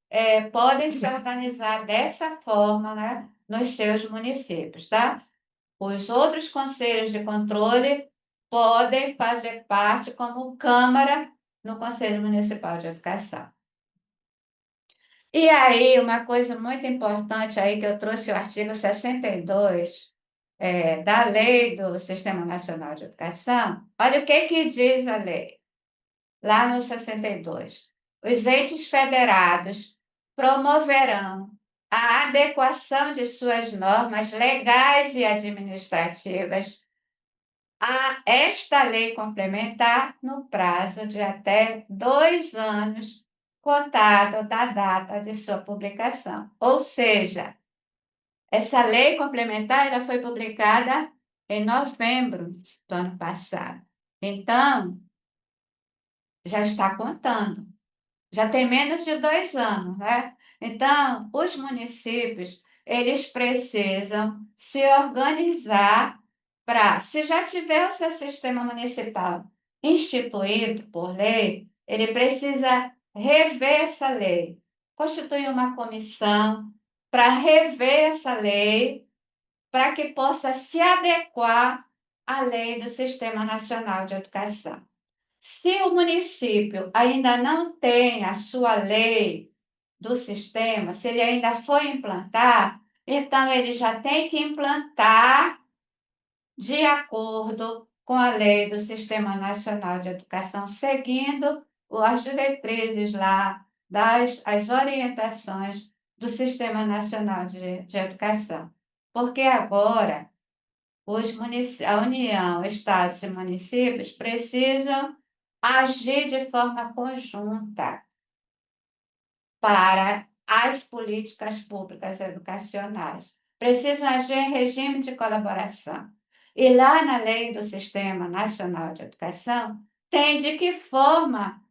podem se organizar dessa forma, né, nos seus municípios, tá? Os outros conselhos de controle podem fazer parte como Câmara no Conselho Municipal de Educação. E aí, uma coisa muito importante aí que eu trouxe o artigo 62 da Lei do Sistema Nacional de Educação. Olha o que diz a lei, lá no 62. Os entes federados promoverão a adequação de suas normas legais e administrativas a esta lei complementar no prazo de até 2 anos, contado da data de sua publicação. Ou seja, essa lei complementar ela foi publicada em novembro do ano passado. Então, já está contando. Já tem menos de 2 anos, né? Então, os municípios, eles precisam se organizar para, se já tiver o seu sistema municipal instituído por lei, ele precisa rever essa lei, constituir uma comissão para rever essa lei, para que possa se adequar à lei do Sistema Nacional de Educação. Se o município ainda não tem a sua lei do sistema, se ele ainda for implantar, então ele já tem que implantar de acordo com a lei do Sistema Nacional de Educação, seguindo as diretrizes lá as orientações do Sistema Nacional de Educação. Porque agora a União, estados e municípios precisam agir de forma conjunta para as políticas públicas educacionais. Precisam agir em regime de colaboração. E lá na lei do Sistema Nacional de Educação, tem de que forma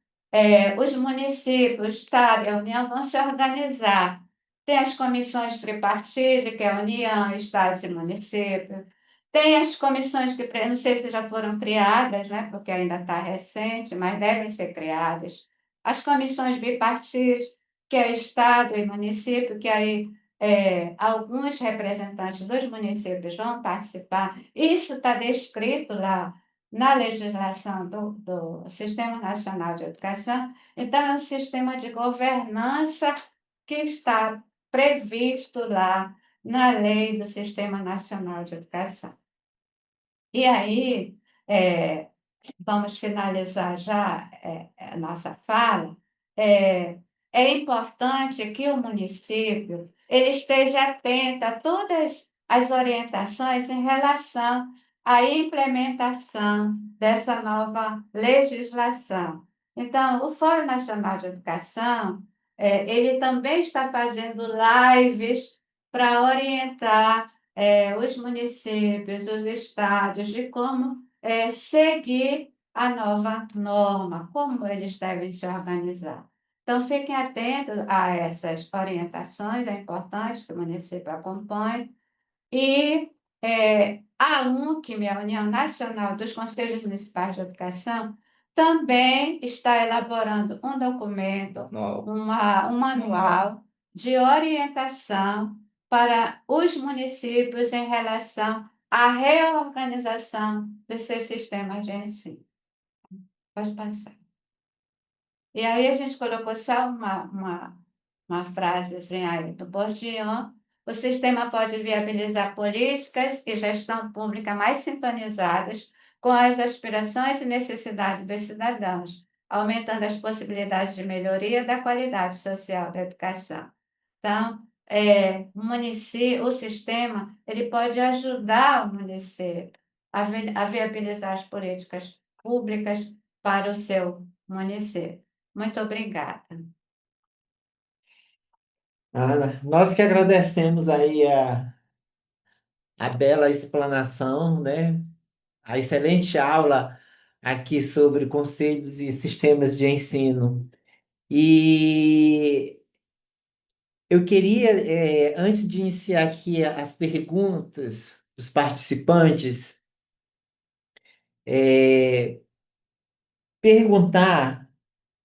os municípios, o Estado e a União vão se organizar. Tem as comissões tripartidas, que é a União, Estados e municípios. Tem as comissões que, não sei se já foram criadas, né, porque ainda está recente, mas devem ser criadas. As comissões bipartidas, que é Estado e município, que aí alguns representantes dos municípios vão participar. Isso está descrito lá na legislação do Sistema Nacional de Educação. Então, é um sistema de governança que está previsto lá na lei do Sistema Nacional de Educação. E aí, é, vamos finalizar já a nossa fala. É, é importante que o município ele esteja atento a todas as orientações em relação à implementação dessa nova legislação. Então, o Fórum Nacional de Educação, ele também está fazendo lives para orientar os municípios, os estados, de como seguir a nova norma, como eles devem se organizar. Então, fiquem atentos a essas orientações, é importante que o município acompanhe. E a UNCM, a União Nacional dos Conselhos Municipais de Educação, também está elaborando um documento, um manual de orientação para os municípios em relação à reorganização dos seus sistemas de ensino. Pode passar. E aí a gente colocou só uma frasezinha aí do Bourdieu. O sistema pode viabilizar políticas e gestão pública mais sintonizadas com as aspirações e necessidades dos cidadãos, aumentando as possibilidades de melhoria da qualidade social da educação. Então, o sistema ele pode ajudar o município a viabilizar as políticas públicas para o seu município. Muito obrigada. Ana, nós que agradecemos aí a bela explanação, né? A excelente aula aqui sobre conceitos e sistemas de ensino. E eu queria, antes de iniciar aqui as perguntas dos participantes, é, perguntar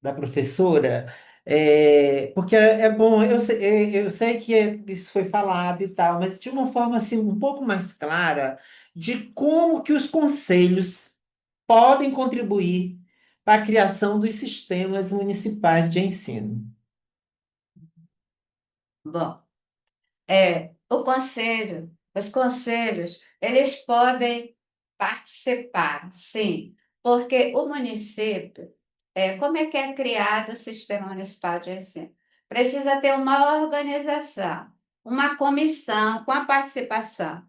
da professora, porque é bom, eu sei que isso foi falado e tal, mas de uma forma assim, um pouco mais clara, de como que os conselhos podem contribuir para a criação dos sistemas municipais de ensino. Bom, os conselhos, eles podem participar, sim, porque o município, como é que é criado o Sistema Municipal de Ensino? Precisa ter uma organização. uma comissão com a participação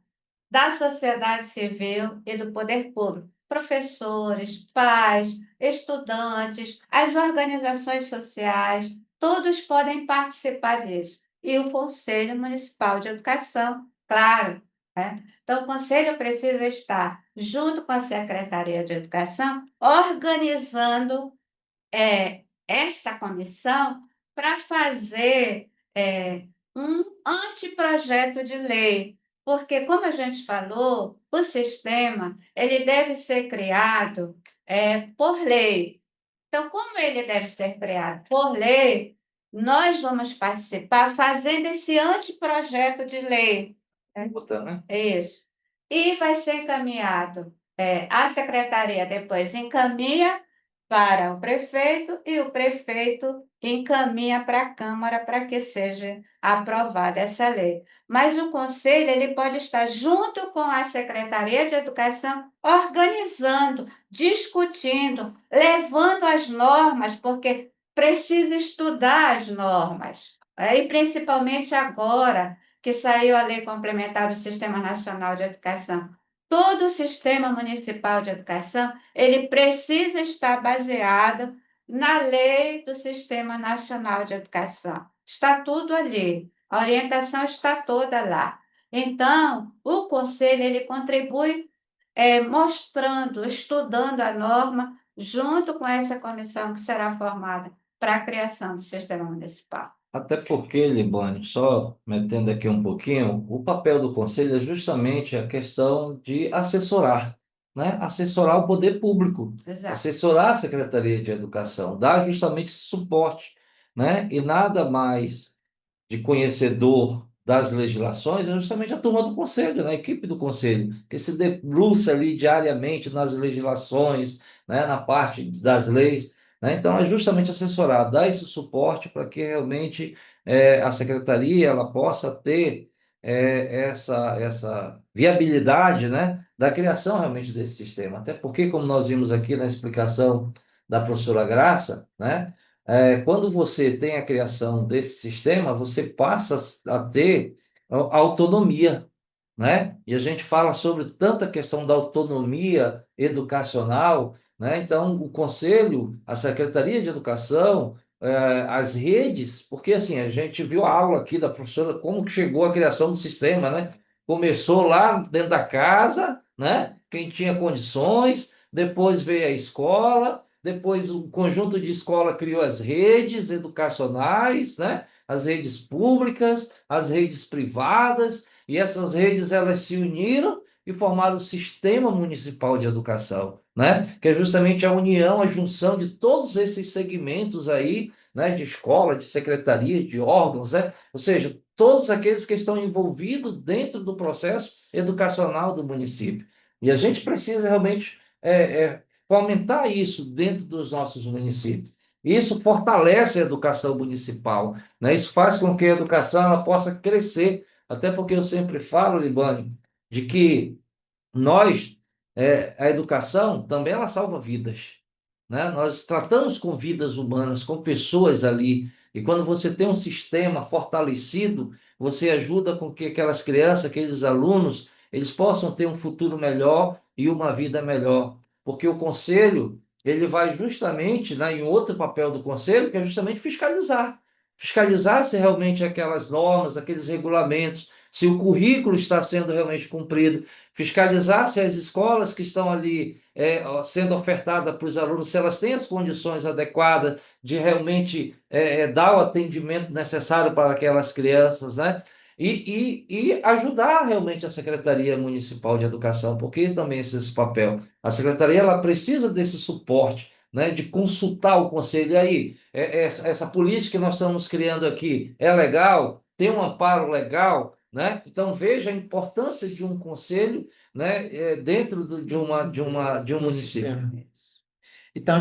da sociedade civil e do poder público, professores, pais, estudantes, as organizações sociais, todos podem participar disso. E o Conselho Municipal de Educação, claro, né? Então, o Conselho precisa estar junto com a Secretaria de Educação, organizando essa comissão para fazer um anteprojeto de lei, porque, como a gente falou, o sistema ele deve ser criado por lei. Então, como ele deve ser criado por lei, nós vamos participar fazendo esse anteprojeto de lei. Botando, né? Isso. E vai ser encaminhado. A secretaria depois encaminha para o prefeito e o prefeito encaminha para a Câmara para que seja aprovada essa lei. Mas o conselho ele pode estar junto com a Secretaria de Educação, organizando, discutindo, levando as normas, porque precisa estudar as normas. E principalmente agora que saiu a Lei Complementar do Sistema Nacional de Educação. Todo o sistema municipal de educação, ele precisa estar baseado na lei do Sistema Nacional de Educação. Está tudo ali. A orientação está toda lá. Então, o conselho ele contribui mostrando, estudando a norma junto com essa comissão que será formada para a criação do sistema municipal. Até porque, Libânio, só metendo aqui um pouquinho, o papel do conselho é justamente a questão de assessorar, né? Assessorar o poder público, Exato. assessorar a Secretaria de Educação, dar justamente esse suporte, né? E nada mais de conhecedor das legislações é justamente a turma do conselho, né? A equipe do conselho, que se debruça ali diariamente nas legislações, né? Na parte das leis, né? Então, é justamente assessorar, dar esse suporte para que realmente a secretaria ela possa ter essa viabilidade, né? Da criação realmente desse sistema. Até porque, como nós vimos aqui na explicação da professora Graça, né? Quando você tem a criação desse sistema, você passa a ter autonomia, né? E a gente fala sobre tanta questão da autonomia educacional, né? Então, o conselho, a Secretaria de Educação, as redes, porque assim, a gente viu a aula aqui da professora, como que chegou a criação do sistema, né? Começou lá dentro da casa, né? Quem tinha condições, depois veio a escola, depois o conjunto de escola criou as redes educacionais, né? As redes públicas, as redes privadas, e essas redes elas se uniram e formaram o Sistema Municipal de Educação, né? Que é justamente a união, a junção de todos esses segmentos aí, né? De escola, de secretaria, de órgãos, né? Ou seja, todos aqueles que estão envolvidos dentro do processo educacional do município. E a gente precisa realmente fomentar isso dentro dos nossos municípios. Isso fortalece a educação municipal, né? Isso faz com que a educação ela possa crescer. Até porque eu sempre falo, Libânio, de que nós, a educação também ela salva vidas, né? Nós tratamos com vidas humanas, com pessoas ali, e quando você tem um sistema fortalecido, você ajuda com que aquelas crianças, aqueles alunos, eles possam ter um futuro melhor e uma vida melhor, porque o conselho, ele vai justamente, né, em outro papel do conselho, que é justamente fiscalizar. Fiscalizar se realmente aquelas normas, aqueles regulamentos, se o currículo está sendo realmente cumprido, fiscalizar se as escolas que estão ali sendo ofertadas para os alunos, se elas têm as condições adequadas de realmente dar o atendimento necessário para aquelas crianças, né? E ajudar realmente a Secretaria Municipal de Educação, porque isso também é esse papel. A Secretaria ela precisa desse suporte, né, de consultar o conselho. E aí, essa política que nós estamos criando aqui é legal? Tem um amparo legal? Né? Então, veja a importância de um conselho, né, dentro de um município. Então,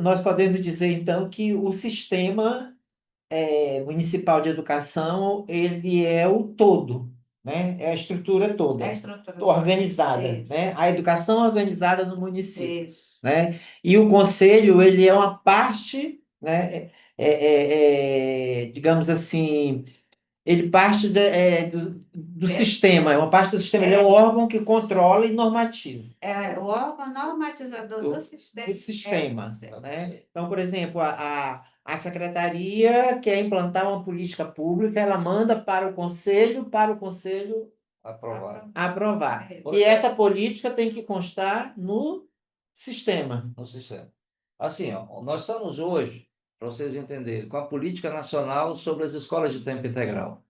nós podemos dizer, então, que o sistema municipal de educação, ele é o todo, né? É a estrutura toda, É a estrutura organizada, Isso. né? A educação organizada no município, Isso. né? E o conselho, ele é uma parte, né? Digamos assim, Ele parte do sistema, é uma parte do sistema, ele é um órgão que controla e normatiza o órgão normatizador do o sistema. sistema, Você. né? Então, por exemplo, a secretaria quer implantar uma política pública, ela manda para o conselho Aprovar. aprovar. E essa política tem que constar no sistema. No sistema. Assim, ó, nós estamos hoje, para vocês entenderem, com a política nacional sobre as escolas de tempo integral,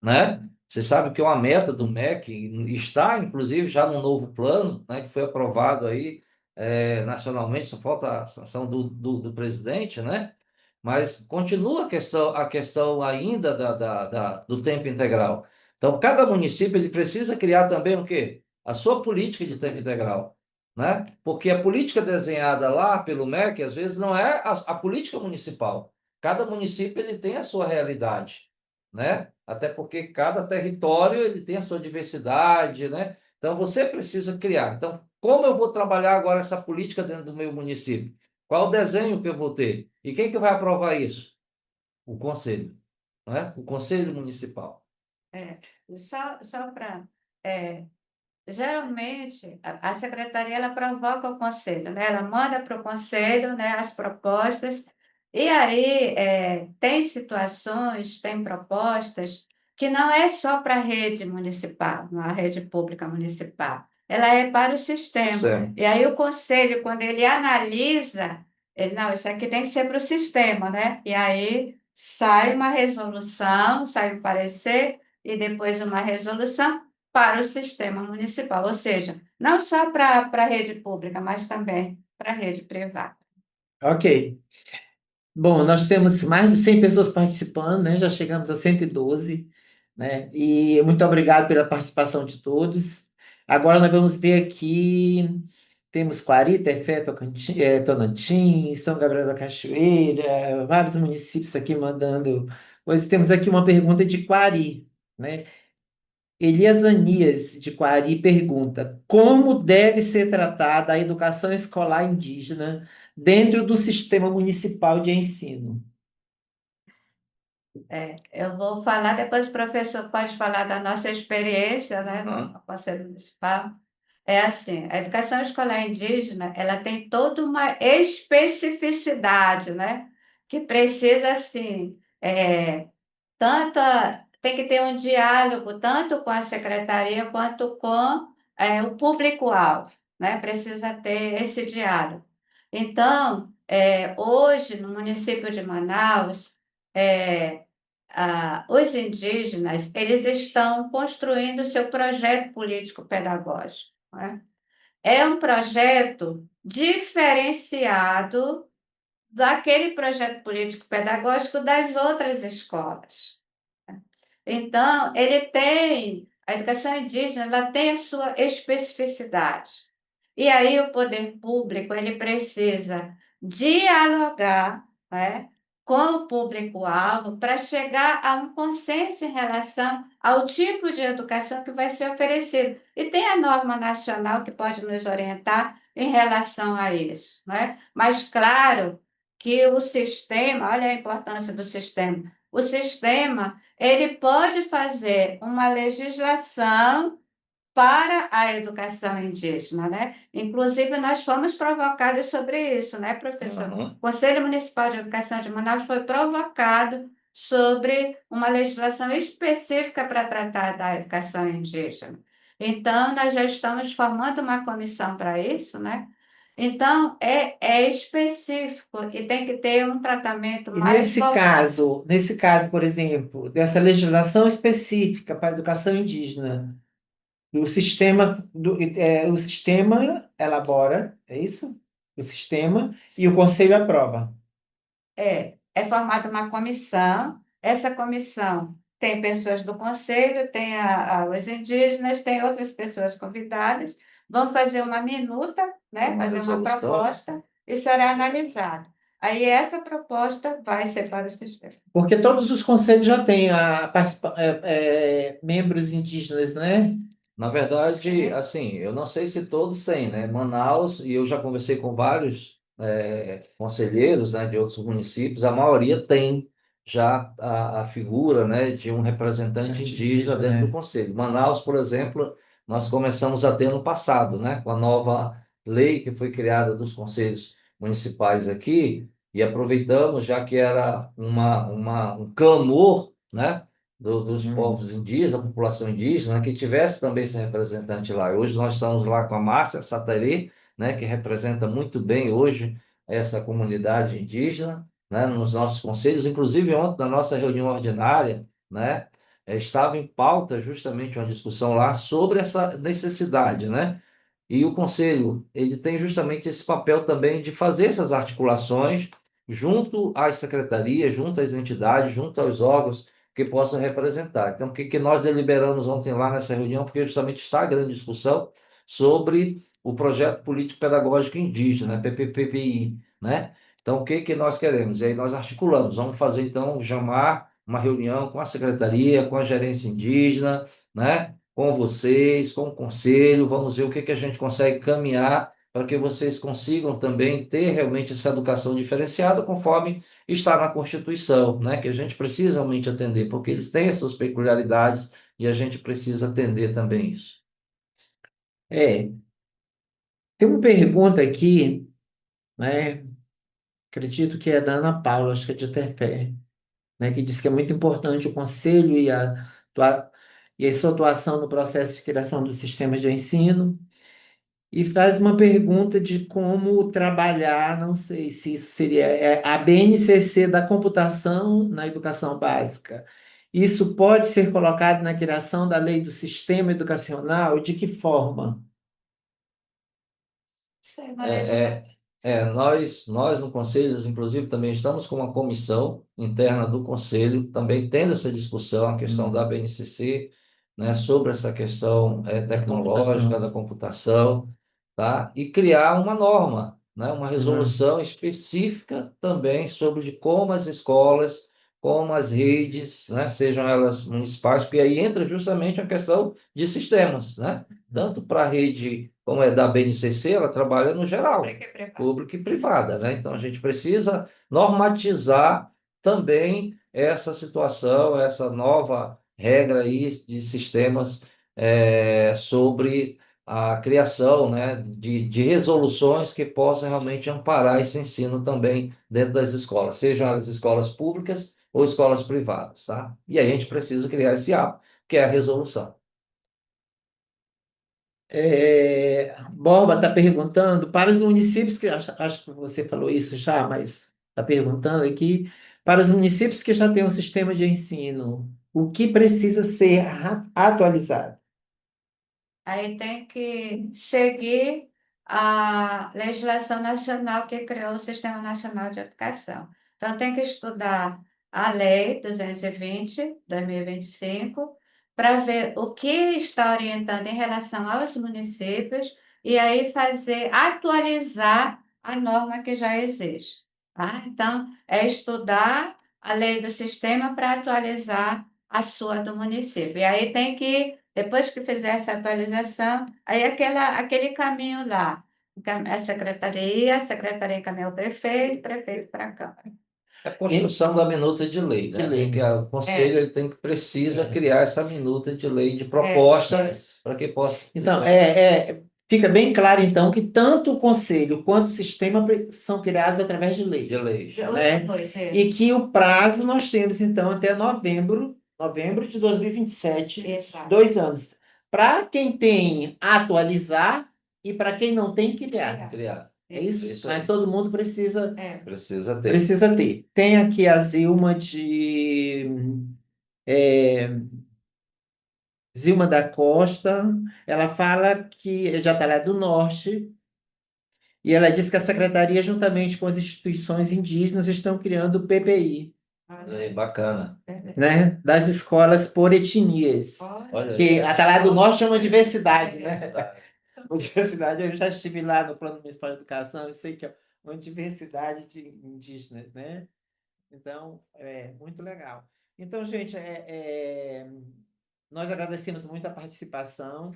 né? Você sabe que uma meta do MEC está, inclusive, já no novo plano, né, que foi aprovado aí nacionalmente, só falta a sanção do presidente, né? Mas continua a questão ainda do tempo integral. Então, cada município ele precisa criar também o quê? A sua política de tempo integral, né? Porque a política desenhada lá pelo MEC, às vezes, não é a política municipal. Cada município ele tem a sua realidade, né? Até porque cada território ele tem a sua diversidade, né? Então você precisa criar. Então, como eu vou trabalhar agora essa política dentro do meu município? Qual o desenho que eu vou ter? E quem que vai aprovar isso? O conselho, né? O conselho municipal. É, só para. Geralmente, a secretaria ela provoca o conselho, né? Ela manda para o conselho, né, as propostas, e aí tem situações, tem propostas que não é só para a rede municipal, a rede pública municipal, ela é para o sistema. Certo. E aí o conselho, quando ele analisa, ele, não, isso aqui tem que ser para o sistema, né? E aí sai uma resolução, sai um parecer, e depois uma resolução para o sistema municipal, ou seja, não só para a rede pública, mas também para a rede privada. Ok. Bom, nós temos mais de 100 pessoas participando, né? Já chegamos a 112, né? E muito obrigado pela participação de todos. Agora nós vamos ver aqui, temos Quari, Tefé, Tonantim, São Gabriel da Cachoeira, vários municípios aqui mandando. Hoje temos aqui uma pergunta de Quari, né? Elias Anias, de Quari, pergunta: como deve ser tratada a educação escolar indígena dentro do sistema municipal de ensino? Eu vou falar, depois o professor pode falar da nossa experiência, né, Uhum. no Conselho Municipal. É assim, a educação escolar indígena, ela tem toda uma especificidade, né, que precisa, assim, tem que ter um diálogo tanto com a secretaria quanto com o público-alvo, né? Precisa ter esse diálogo. Então, hoje, no município de Manaus, os indígenas eles estão construindo seu projeto político-pedagógico, né? É um projeto diferenciado daquele projeto político-pedagógico das outras escolas. Então, a educação indígena, ela tem a sua especificidade. E aí o poder público, ele precisa dialogar, né, com o público-alvo para chegar a um consenso em relação ao tipo de educação que vai ser oferecido. E tem a norma nacional que pode nos orientar em relação a isso, né? Mas claro que o sistema, olha a importância do sistema. O sistema ele pode fazer uma legislação para a educação indígena, né? Inclusive, nós fomos provocados sobre isso, né, professor? Uhum. O Conselho Municipal de Educação de Manaus foi provocado sobre uma legislação específica para tratar da educação indígena. Então, nós já estamos formando uma comissão para isso, né? Então, é específico e tem que ter um tratamento E mais voltado. nesse caso, por exemplo, dessa legislação específica para a educação indígena, o sistema elabora, é isso? O sistema e o conselho aprova. É formada uma comissão. Essa comissão tem pessoas do conselho, tem os indígenas, tem outras pessoas convidadas, vão fazer uma minuta, né? Uma Fazer uma resolução. proposta e será analisada. Aí essa proposta vai ser para o sistema. Porque todos os conselhos já têm membros indígenas, né? Na verdade, Sim. assim, eu não sei se todos têm, né? Manaus, e eu já conversei com vários conselheiros, né, de outros municípios, a maioria tem já a figura, né, de um representante indígena dentro do conselho. Manaus, por exemplo, nós começamos a ter no passado, né, com a nova lei que foi criada dos conselhos municipais aqui, e aproveitamos, já que era um clamor, né, dos povos indígenas, da população indígena, que tivesse também esse representante lá. Hoje nós estamos lá com a Márcia Satarê, né, que representa muito bem hoje essa comunidade indígena, né, nos nossos conselhos. Inclusive, ontem, na nossa reunião ordinária, né, estava em pauta justamente uma discussão lá sobre essa necessidade, né? E o conselho, ele tem justamente esse papel também de fazer essas articulações junto às secretarias, junto às entidades, junto aos órgãos que possam representar. Então, o que nós deliberamos ontem lá nessa reunião? Porque justamente está a grande discussão sobre o projeto político-pedagógico indígena, PPPI, né? Então, o que nós queremos? E aí nós articulamos, vamos fazer então, chamar uma reunião com a secretaria, com a gerência indígena, né? Com vocês, com o conselho, vamos ver o que a gente consegue caminhar para que vocês consigam também ter realmente essa educação diferenciada conforme está na Constituição, né? Que a gente precisa realmente atender, porque eles têm as suas peculiaridades e a gente precisa atender também isso. Tem uma pergunta aqui, né? Acredito que é da Ana Paula, acho que é de Tefé, né? Que diz que é muito importante o conselho e a sua atuação no processo de criação dos sistemas de ensino. E faz uma pergunta de como trabalhar, não sei se isso seria a BNCC da computação na educação básica. Isso pode ser colocado na criação da lei do sistema educacional? De que forma? Sei, É, nós no Conselho, inclusive, também estamos com uma comissão interna do Conselho, também tendo essa discussão, a questão da BNCC, né, sobre essa questão tecnológica da computação, tá? E criar uma norma, né, uma resolução específica também sobre de como as escolas, como as redes, né, sejam elas municipais, porque aí entra justamente a questão de sistemas, né? Tanto para a rede, como é da BNCC, ela trabalha no geral, pública e privada, né? Então a gente precisa normatizar também essa situação, essa nova regra aí de sistemas sobre a criação, né, de resoluções que possam realmente amparar esse ensino também dentro das escolas, sejam elas escolas públicas ou escolas privadas, tá? E aí a gente precisa criar esse ato, que é a resolução. Borba está perguntando para os municípios que acho que você falou isso já, mas está perguntando aqui para os municípios que já têm um sistema de ensino, o que precisa ser atualizado? Aí tem que seguir a legislação nacional que criou o Sistema Nacional de Educação. Então, tem que estudar a Lei 220/2025 para ver o que está orientando em relação aos municípios e aí atualizar a norma que já existe. Tá? Então, é estudar a lei do sistema para atualizar a sua do município. E aí tem que depois que fizer essa atualização, aí aquele caminho lá, a secretaria encaminha o prefeito para a Câmara. É a construção da minuta de lei, né? O conselho ele precisa criar essa minuta de lei de proposta para que possa. Então, fica bem claro, então, que tanto o conselho quanto o sistema são criados através de leis. De leis. Né? E que o prazo nós temos, então, até novembro de 2027, Exato. 2 anos. Para quem tem, atualizar e para quem não tem, criar. É isso? Isso Mas aí. todo mundo precisa Precisa ter. Precisa ter. Tem aqui a Zilma Zilma da Costa. Ela fala que já está lá do norte. E ela diz que a secretaria, juntamente com as instituições indígenas, estão criando o PPI, Bacana. né? Das escolas por etnias. Olha Que aí. a lá do norte é uma diversidade, né? Uma diversidade, eu já estive lá no Plano Municipal de Educação, eu sei que é uma diversidade de indígenas, né? Então, é muito legal. Então, gente, nós agradecemos muito a participação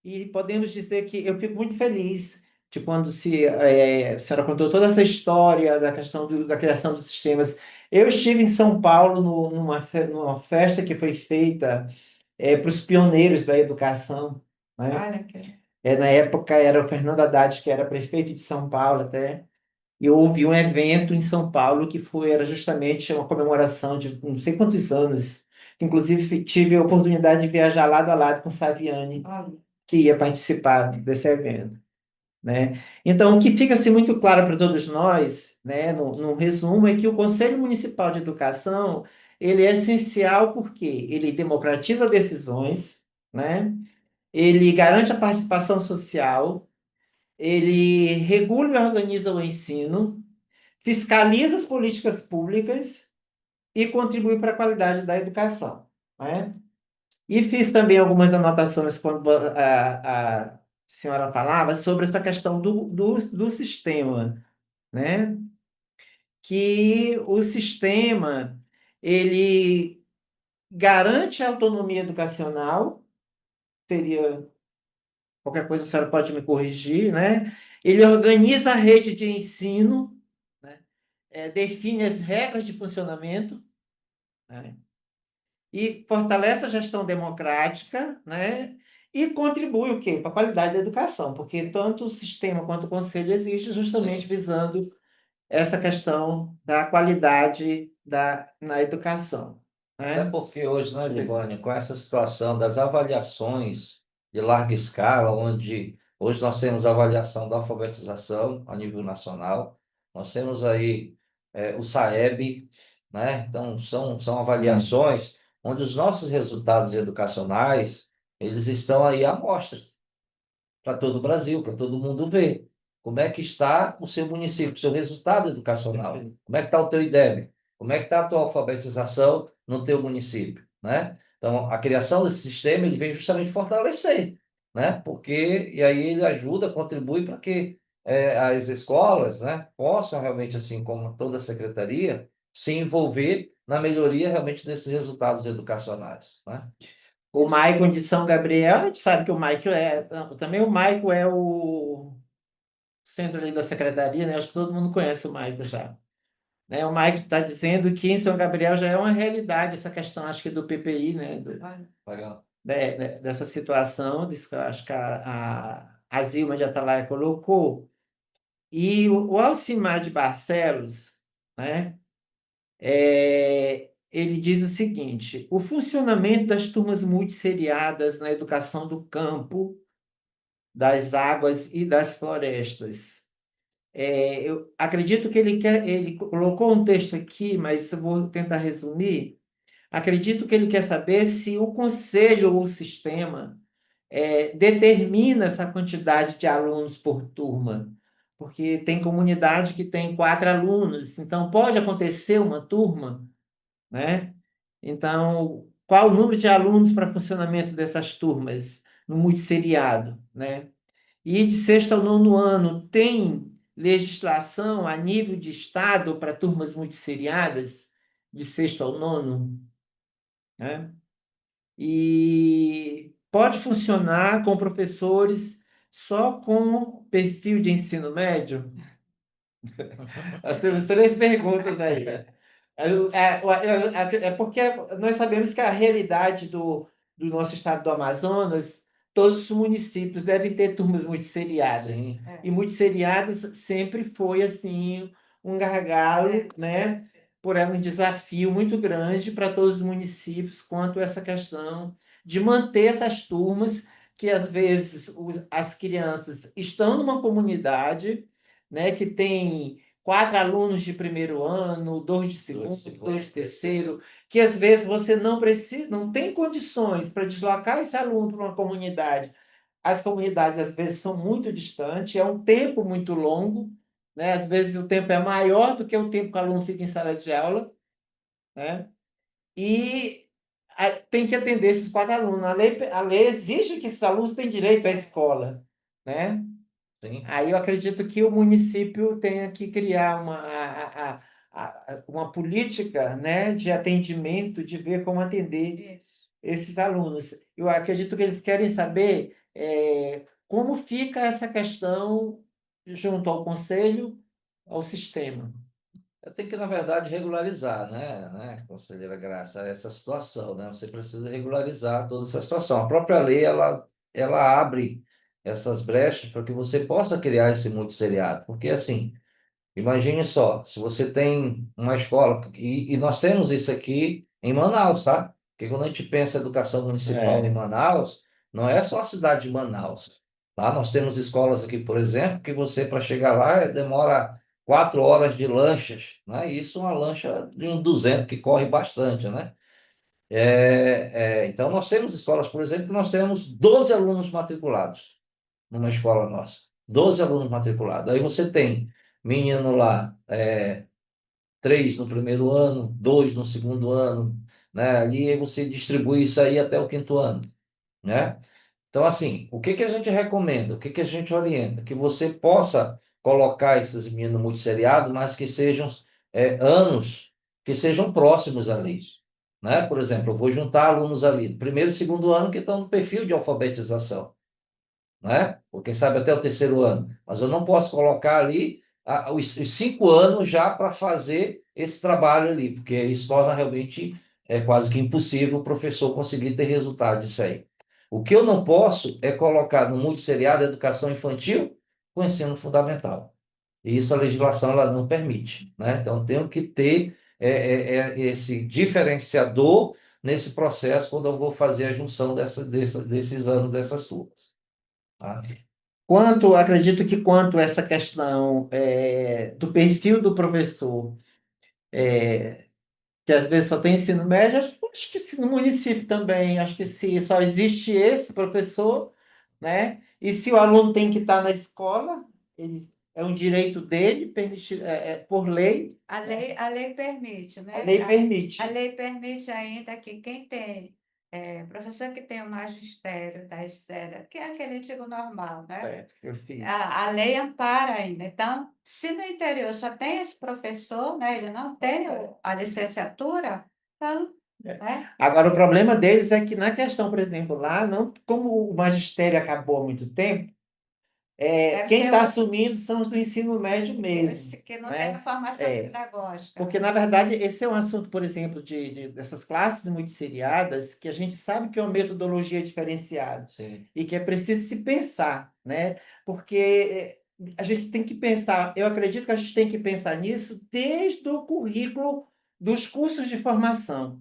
e podemos dizer que eu fico muito feliz de quando a senhora contou toda essa história da questão da criação dos sistemas Eu estive em São Paulo numa festa que foi feita para os pioneiros da educação, né? Olha que. Na época era o Fernando Haddad, que era prefeito de São Paulo até, e houve um evento em São Paulo que era justamente uma comemoração de não sei quantos anos. Inclusive, tive a oportunidade de viajar lado a lado com Saviani, Olha. que ia participar desse evento, né? Então, o que fica assim, muito claro para todos nós, né, no resumo, é que o Conselho Municipal de Educação ele é essencial porque ele democratiza decisões, né? Ele garante a participação social, ele regula e organiza o ensino, fiscaliza as políticas públicas e contribui para a qualidade da educação, né? E fiz também algumas anotações quando a senhora falava sobre essa questão do sistema, né? Que o sistema, ele garante a autonomia educacional, seria qualquer coisa a senhora pode me corrigir, né? Ele organiza a rede de ensino, né? Define as regras de funcionamento, né? E fortalece a gestão democrática, né? E contribui o quê? Para a qualidade da educação, porque tanto o sistema quanto o conselho existe justamente Sim. visando essa questão da qualidade na educação, Até né? porque hoje, né, Acho que é isso. Libânio, com essa situação das avaliações de larga escala, onde hoje nós temos a avaliação da alfabetização a nível nacional, nós temos aí o SAEB, né? Então, são avaliações onde os nossos resultados educacionais, eles estão aí à mostra para todo o Brasil, para todo mundo ver. Como é que está o seu município, o seu resultado educacional? Como é que está o teu IDEB? Como é que está a tua alfabetização no teu município, né? Então, a criação desse sistema, ele vem justamente fortalecer, né? Porque, e aí ele ajuda, contribui para que as escolas, né, possam realmente, assim como toda a secretaria, se envolver na melhoria realmente desses resultados educacionais, né? O Maicon de São Gabriel, a gente sabe que o Maicon também o Maicon é o centro ali da secretaria, né? Acho que todo mundo conhece o Maicon já. Né? O Maicon está dizendo que em São Gabriel já é uma realidade essa questão, acho que do PPI, né? Legal. Dessa situação, acho que a Zilma de Atalaia colocou. E o Alcimar de Barcelos, né? Ele diz o seguinte: o funcionamento das turmas multisseriadas na educação do campo, das águas e das florestas. Eu acredito que ele colocou um texto aqui, mas eu vou tentar resumir. Acredito que ele quer saber se o conselho ou o sistema determina essa quantidade de alunos por turma, porque tem comunidade que tem 4 alunos, então pode acontecer uma turma, né? Então, qual o número de alunos para funcionamento dessas turmas no multisseriado, né? E de sexto ao nono ano, tem legislação a nível de estado para turmas multisseriadas, de sexto ao nono, né? E pode funcionar com professores só com perfil de ensino médio? Nós temos 3 perguntas aí. É porque nós sabemos que a realidade do nosso estado do Amazonas, todos os municípios devem ter turmas multisseriadas. Sim. E multisseriadas sempre foi assim um gargalo, né? Um desafio muito grande para todos os municípios quanto a essa questão de manter essas turmas que às vezes as crianças estão numa comunidade, né, que tem 4 alunos de primeiro ano, 2 de segundo, 2 de terceiro, que às vezes você não precisa, não tem condições para deslocar esse aluno para uma comunidade. As comunidades às vezes são muito distantes, é um tempo muito longo, né? Às vezes o tempo é maior do que o tempo que o aluno fica em sala de aula, né? E tem que atender esses 4 alunos. A lei exige que esses alunos têm direito à escola, né? Sim. Aí eu acredito que o município tenha que criar uma política, né, de atendimento, de ver como atender Isso. esses alunos. Eu acredito que eles querem saber como fica essa questão junto ao conselho, ao sistema. Tem que, na verdade, regularizar, né, conselheira Graça, essa situação, né? Você precisa regularizar toda essa situação. A própria lei, ela abre essas brechas para que você possa criar esse multisseriado. Porque, assim, imagine só, se você tem uma escola, e nós temos isso aqui em Manaus, tá? Porque quando a gente pensa em educação municipal em Manaus, não é só a cidade de Manaus. Lá nós temos escolas aqui, por exemplo, que você, para chegar lá, demora 4 horas de lanchas, né? E isso é uma lancha de um 200 que corre bastante, né? Então, nós temos escolas, por exemplo, que nós temos 12 alunos matriculados numa escola nossa. 12 alunos matriculados. Aí você tem menino lá, 3 no primeiro ano, 2 no segundo ano, né? Ali você distribui isso aí até o quinto ano, né? Então, assim, o que que a gente recomenda? O que que a gente orienta? Que você possa colocar esses meninos multisseriados, mas que sejam anos que sejam próximos ali, né? Por exemplo, eu vou juntar alunos ali, primeiro e segundo ano, que estão no perfil de alfabetização, né? Ou quem sabe até o terceiro ano. Mas eu não posso colocar ali os 5 anos já para fazer esse trabalho ali, porque isso torna realmente quase que impossível o professor conseguir ter resultado disso aí. O que eu não posso é colocar no multisseriado educação infantil com ensino fundamental. E isso a legislação ela não permite, né? Então, tenho que ter esse diferenciador nesse processo quando eu vou fazer a junção desses anos, dessas turmas. Tá? Acredito que quanto essa questão do perfil do professor, que às vezes só tem ensino médio, acho que no município também, acho que se só existe esse professor, né? E se o aluno tem que estar na escola, é um direito dele, por lei, A lei permite, a né? lei A permite. lei permite ainda que quem tem, professor que tem o magistério da esfera, que é aquele antigo normal, né? Certo, que eu fiz. A lei ampara ainda. Então, se no interior só tem esse professor, né, ele não tem a licenciatura, então, É. né, Agora, o problema deles é que na questão, por exemplo, lá, não, como o magistério acabou há muito tempo, deve quem ser está outro assumindo são os do ensino médio mesmo, que não tem a né? formação É, pedagógica, porque, né? na verdade, esse é um assunto, por exemplo, dessas classes multisseriadas, que a gente sabe que é uma metodologia diferenciada Sim, e que é preciso se pensar, né? Porque a gente tem que pensar, eu acredito que a gente tem que pensar nisso desde o currículo dos cursos de formação.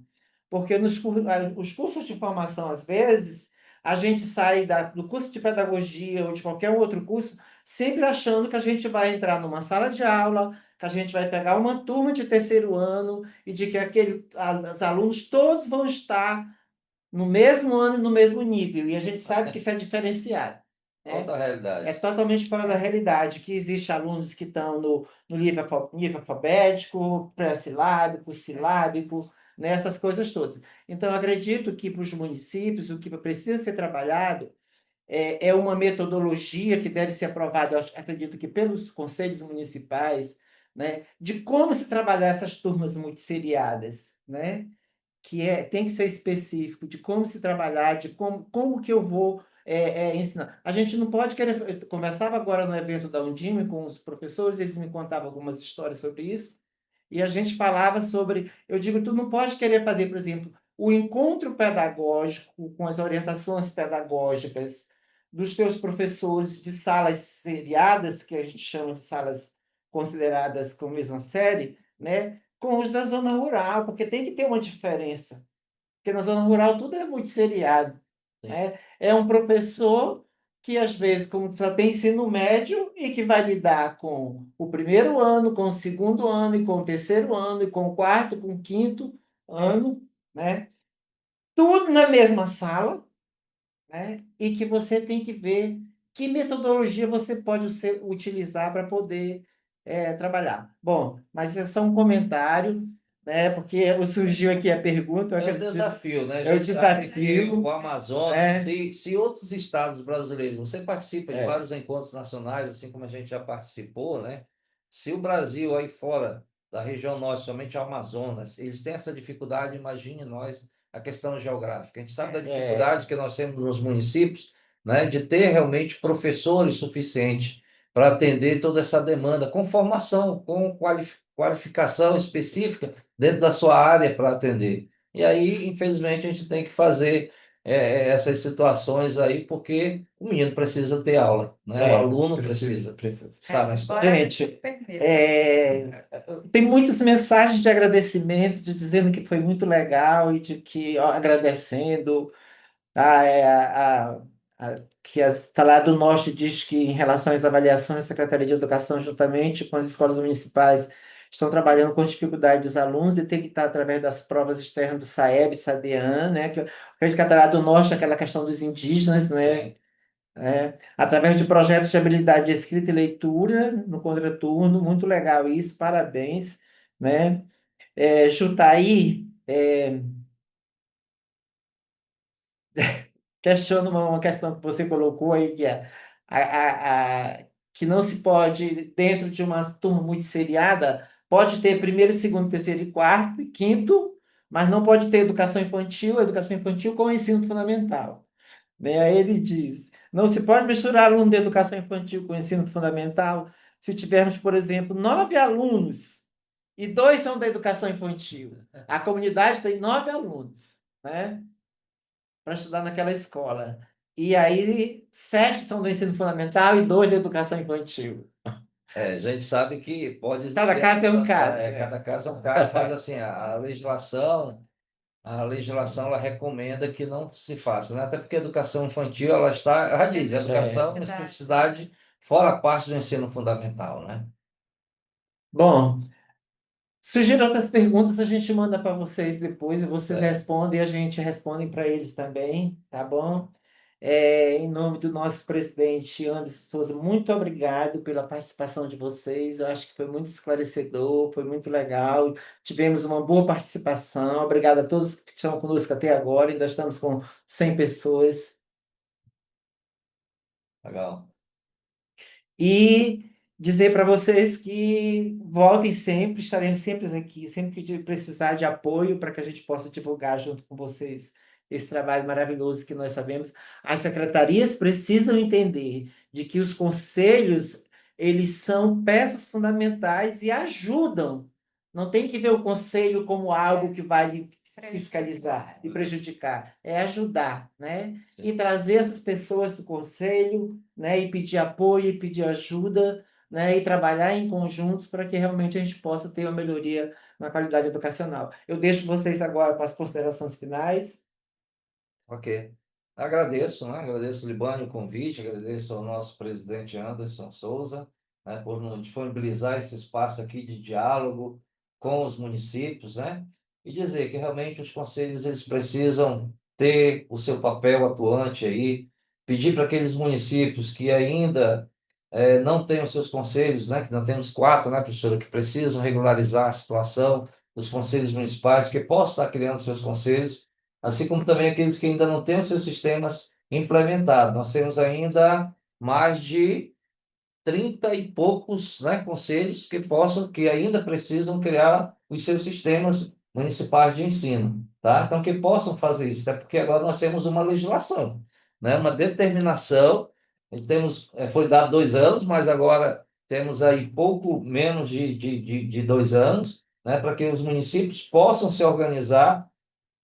Porque os cursos de formação, às vezes, a gente sai do curso de pedagogia ou de qualquer outro curso, sempre achando que a gente vai entrar numa sala de aula, que a gente vai pegar uma turma de terceiro ano e de que os alunos todos vão estar no mesmo ano e no mesmo nível. E a gente sabe que isso é diferenciado, né? outra É realidade. totalmente fora da realidade, que existe alunos que estão no nível alfabético, pré-silábico, silábico, né? Essas coisas todas. Então, eu acredito que para os municípios, o que precisa ser trabalhado é uma metodologia que deve ser aprovada, eu acredito que pelos conselhos municipais, né, de como se trabalhar essas turmas multisseriadas, né, tem que ser específico, de como se trabalhar, de como que eu vou ensinar. A gente não pode querer. Eu conversava agora no evento da Undime com os professores, eles me contavam algumas histórias sobre isso, e a gente falava sobre. Eu digo, tu não pode querer fazer, por exemplo, o encontro pedagógico com as orientações pedagógicas dos teus professores de salas seriadas, que a gente chama de salas consideradas com a mesma série, né? Com os da zona rural, porque tem que ter uma diferença. Porque na zona rural tudo é muito seriado, Sim. né? É um professor que, às vezes, como só tem ensino médio e que vai lidar com o primeiro ano, com o segundo ano, e com o terceiro ano, e com o quarto, com o quinto ano, né? Tudo na mesma sala, né? E que você tem que ver que metodologia você pode utilizar para poder trabalhar. Bom, mas é só um comentário, né? Porque surgiu aqui a pergunta, eu É o acredito, desafio, né? A é o gente sabe que desafio, o Amazonas, né? se outros estados brasileiros, você participa de É, vários encontros nacionais, assim como a gente já participou, né? Se o Brasil aí fora da região norte, somente o Amazonas, eles têm essa dificuldade, imagine nós a questão geográfica. A gente sabe da é, dificuldade que nós temos nos municípios, né? De ter realmente professores suficientes para atender toda essa demanda, com formação, qualificação específica dentro da sua área para atender. E aí, infelizmente, a gente tem que fazer essas situações aí, porque o menino precisa ter aula, né? O aluno precisa estar na escola. Gente, tem muitas mensagens de agradecimento, de dizendo que foi muito legal e de que, ó, agradecendo. Que a Estalado do Norte diz que, em relação às avaliações, a Secretaria de Educação, juntamente com as escolas municipais, estão trabalhando com a dificuldade dos alunos, detectar através das provas externas do SAEB, SADEAN, né? Que eu acredito que a Estalado do Norte é aquela questão dos indígenas, né? Através de projetos de habilidade de escrita e leitura no contraturno, muito legal isso, parabéns, né? Jutaí, questiono uma questão que você colocou aí, que que não se pode, dentro de uma turma muito seriada, pode ter primeiro, segundo, terceiro e quarto, e quinto, mas não pode ter educação infantil com o ensino fundamental. Né? Aí ele diz, não se pode misturar aluno de educação infantil com ensino fundamental se tivermos, por exemplo, 9 alunos e 2 são da educação infantil. A comunidade tem 9 alunos, né? Para estudar naquela escola. E aí, 7 são do ensino fundamental e 2 da educação infantil. A gente sabe que pode Cada existir essa caso é um situação, caso. cada caso é um caso, mas assim, a legislação ela recomenda que não se faça, né? Até porque a educação infantil, ela diz, a educação é uma especificidade fora parte do ensino fundamental, né? Bom, sugira outras perguntas, a gente manda para vocês depois, e vocês Certo. respondem, e a gente responde para eles também, tá bom? Em nome do nosso presidente Anderson Souza, muito obrigado pela participação de vocês. Eu acho que foi muito esclarecedor, foi muito legal. Tivemos uma boa participação. Obrigado a todos que estão conosco até agora. Ainda estamos com 100 pessoas. Legal. E dizer para vocês que voltem sempre, estaremos sempre aqui, sempre que precisar de apoio para que a gente possa divulgar junto com vocês esse trabalho maravilhoso que nós sabemos. As secretarias precisam entender de que os conselhos, eles são peças fundamentais e ajudam. Não tem que ver o conselho como algo que vai lhe fiscalizar e prejudicar, é ajudar, né? E trazer essas pessoas do conselho, né, e pedir apoio, e pedir ajuda, né, e trabalhar em conjuntos para que realmente a gente possa ter uma melhoria na qualidade educacional. Eu deixo vocês agora para as considerações finais. Ok. Agradeço, né? Agradeço, Libânio, o convite, agradeço ao nosso presidente Anderson Souza, né, por nos disponibilizar esse espaço aqui de diálogo com os municípios, né? E dizer que realmente os conselhos eles precisam ter o seu papel atuante aí, pedir para aqueles municípios que ainda não têm os seus conselhos, né? Que nós temos 4, né, professora, que precisam regularizar a situação, os conselhos municipais, que possam estar criando seus conselhos, assim como também aqueles que ainda não têm os seus sistemas implementados. Nós temos ainda mais de 30 e poucos, né, conselhos que ainda precisam criar os seus sistemas municipais de ensino, tá? Então, que possam fazer isso, até porque agora nós temos uma legislação, né, uma determinação, e temos, foi dado 2 anos, mas agora temos aí pouco menos de 2 anos, né, para que os municípios possam se organizar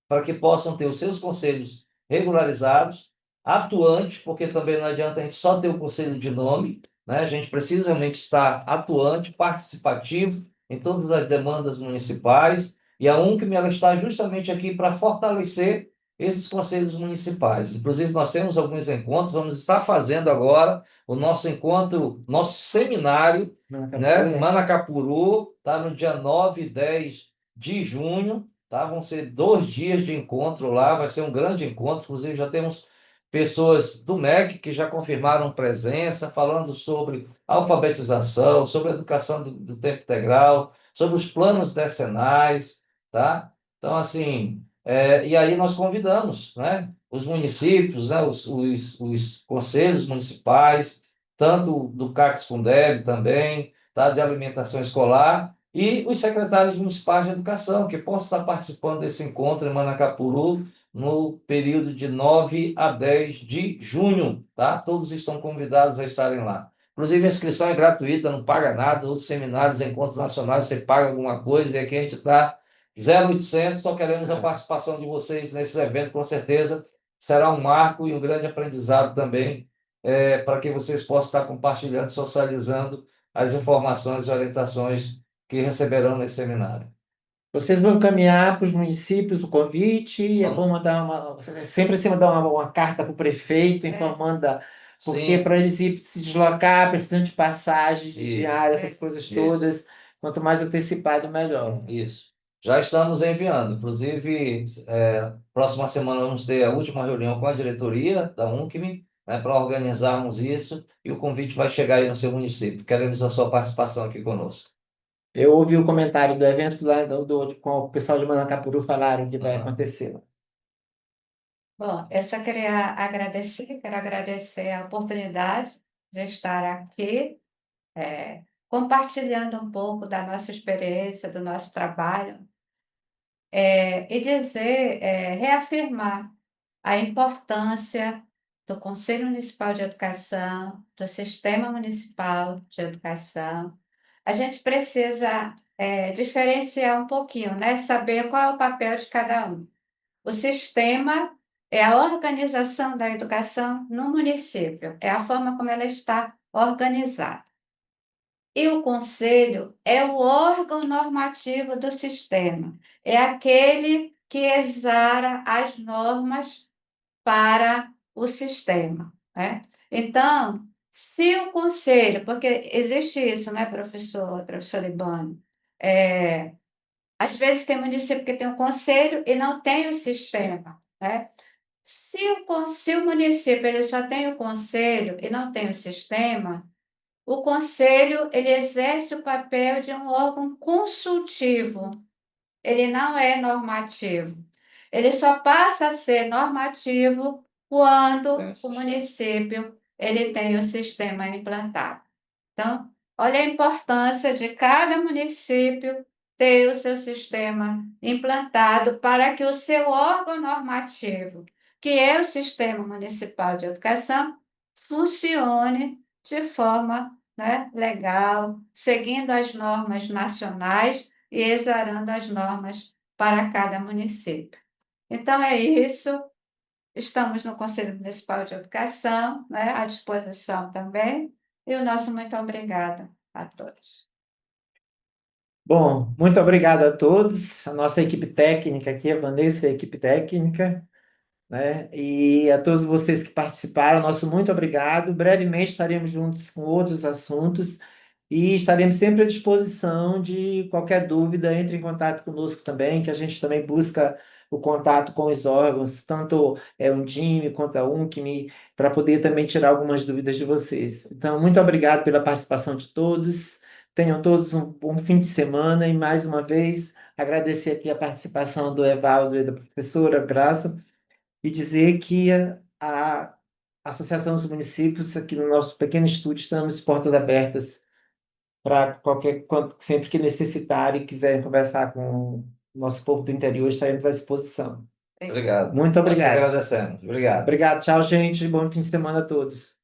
para que possam ter os seus conselhos regularizados, atuantes, porque também não adianta a gente só ter o conselho de nome, né? A gente precisa realmente estar atuante, participativo em todas as demandas municipais, e a UNCM ela está justamente aqui para fortalecer esses conselhos municipais. Inclusive, nós temos alguns encontros, vamos estar fazendo agora o nosso encontro, nosso seminário, né, em Manacapuru, tá no dia 9 e 10 de junho, tá? Vão ser 2 dias de encontro lá, vai ser um grande encontro. Inclusive, já temos pessoas do MEC que já confirmaram presença, falando sobre alfabetização, sobre a educação do tempo integral, sobre os planos decenais, tá? Então, assim, e aí nós convidamos, né, os municípios, né, os conselhos municipais, tanto do CACS Fundeb também, tá, de alimentação escolar, e os secretários municipais de educação, que possam estar participando desse encontro em Manacapuru no período de 9 a 10 de junho, tá? Todos estão convidados a estarem lá. Inclusive, a inscrição é gratuita, não paga nada. Outros seminários, encontros nacionais, você paga alguma coisa, e aqui a gente está 0800, só queremos a participação de vocês nesse evento, com certeza. Será um marco e um grande aprendizado também, para que vocês possam estar compartilhando, socializando as informações e orientações que receberão nesse seminário. Vocês vão encaminhar para os municípios o convite, é bom Vamos. mandar sempre se mandar uma carta para o prefeito É, informando, porque Sim, para eles ir se deslocar, precisando de passagem, de e diária, essas coisas isso. todas, quanto mais antecipado, melhor. Isso. Já estamos enviando. Inclusive, próxima semana vamos ter a última reunião com a diretoria da UNCM, né, para organizarmos isso, e o convite vai chegar aí no seu município. Queremos a sua participação aqui conosco. Eu ouvi o comentário do evento lá com o pessoal de Manacapuru falaram que vai Aham. acontecer. bom, eu só queria agradecer, quero agradecer a oportunidade de estar aqui, compartilhando um pouco da nossa experiência, do nosso trabalho, e dizer, reafirmar a importância do Conselho Municipal de Educação, do Sistema Municipal de Educação. A gente precisa, diferenciar um pouquinho, né? Saber qual é o papel de cada um. O sistema é a organização da educação no município, é a forma como ela está organizada. E o conselho é o órgão normativo do sistema, é aquele que exara as normas para o sistema, né? Então, se o conselho, porque existe isso, né, professor Libânio? Às vezes tem município que tem um conselho e não tem o sistema, né? Se o município ele só tem o conselho e não tem o sistema, o conselho ele exerce o papel de um órgão consultivo, ele não é normativo. Ele só passa a ser normativo quando o município ele tem o sistema implantado. Então, olha a importância de cada município ter o seu sistema implantado para que o seu órgão normativo, que é o Sistema Municipal de Educação, funcione de forma, né, legal, seguindo as normas nacionais e exarando as normas para cada município. Então, é isso. Estamos no Conselho Municipal de Educação, né, à disposição também. E o nosso muito obrigada a todos. Bom, muito obrigado a todos, a nossa equipe técnica aqui, a Vanessa, a equipe técnica, né? E a todos vocês que participaram, nosso muito obrigado. Brevemente estaremos juntos com outros assuntos e estaremos sempre à disposição de qualquer dúvida, entre em contato conosco também, que a gente também busca o contato com os órgãos, tanto o Undime quanto a UNCME, para poder também tirar algumas dúvidas de vocês. Então, muito obrigado pela participação de todos. Tenham todos um bom fim de semana e, mais uma vez, agradecer aqui a participação do Evaldo e da professora Graça e dizer que a Associação dos Municípios, aqui no nosso pequeno estúdio, estamos de portas abertas para sempre que necessitarem e quiserem conversar com o nosso povo do interior, estaremos à disposição. Obrigado. Muito Nós que obrigado. agradecemos. Obrigado. Obrigado, tchau, gente. Bom fim de semana a todos.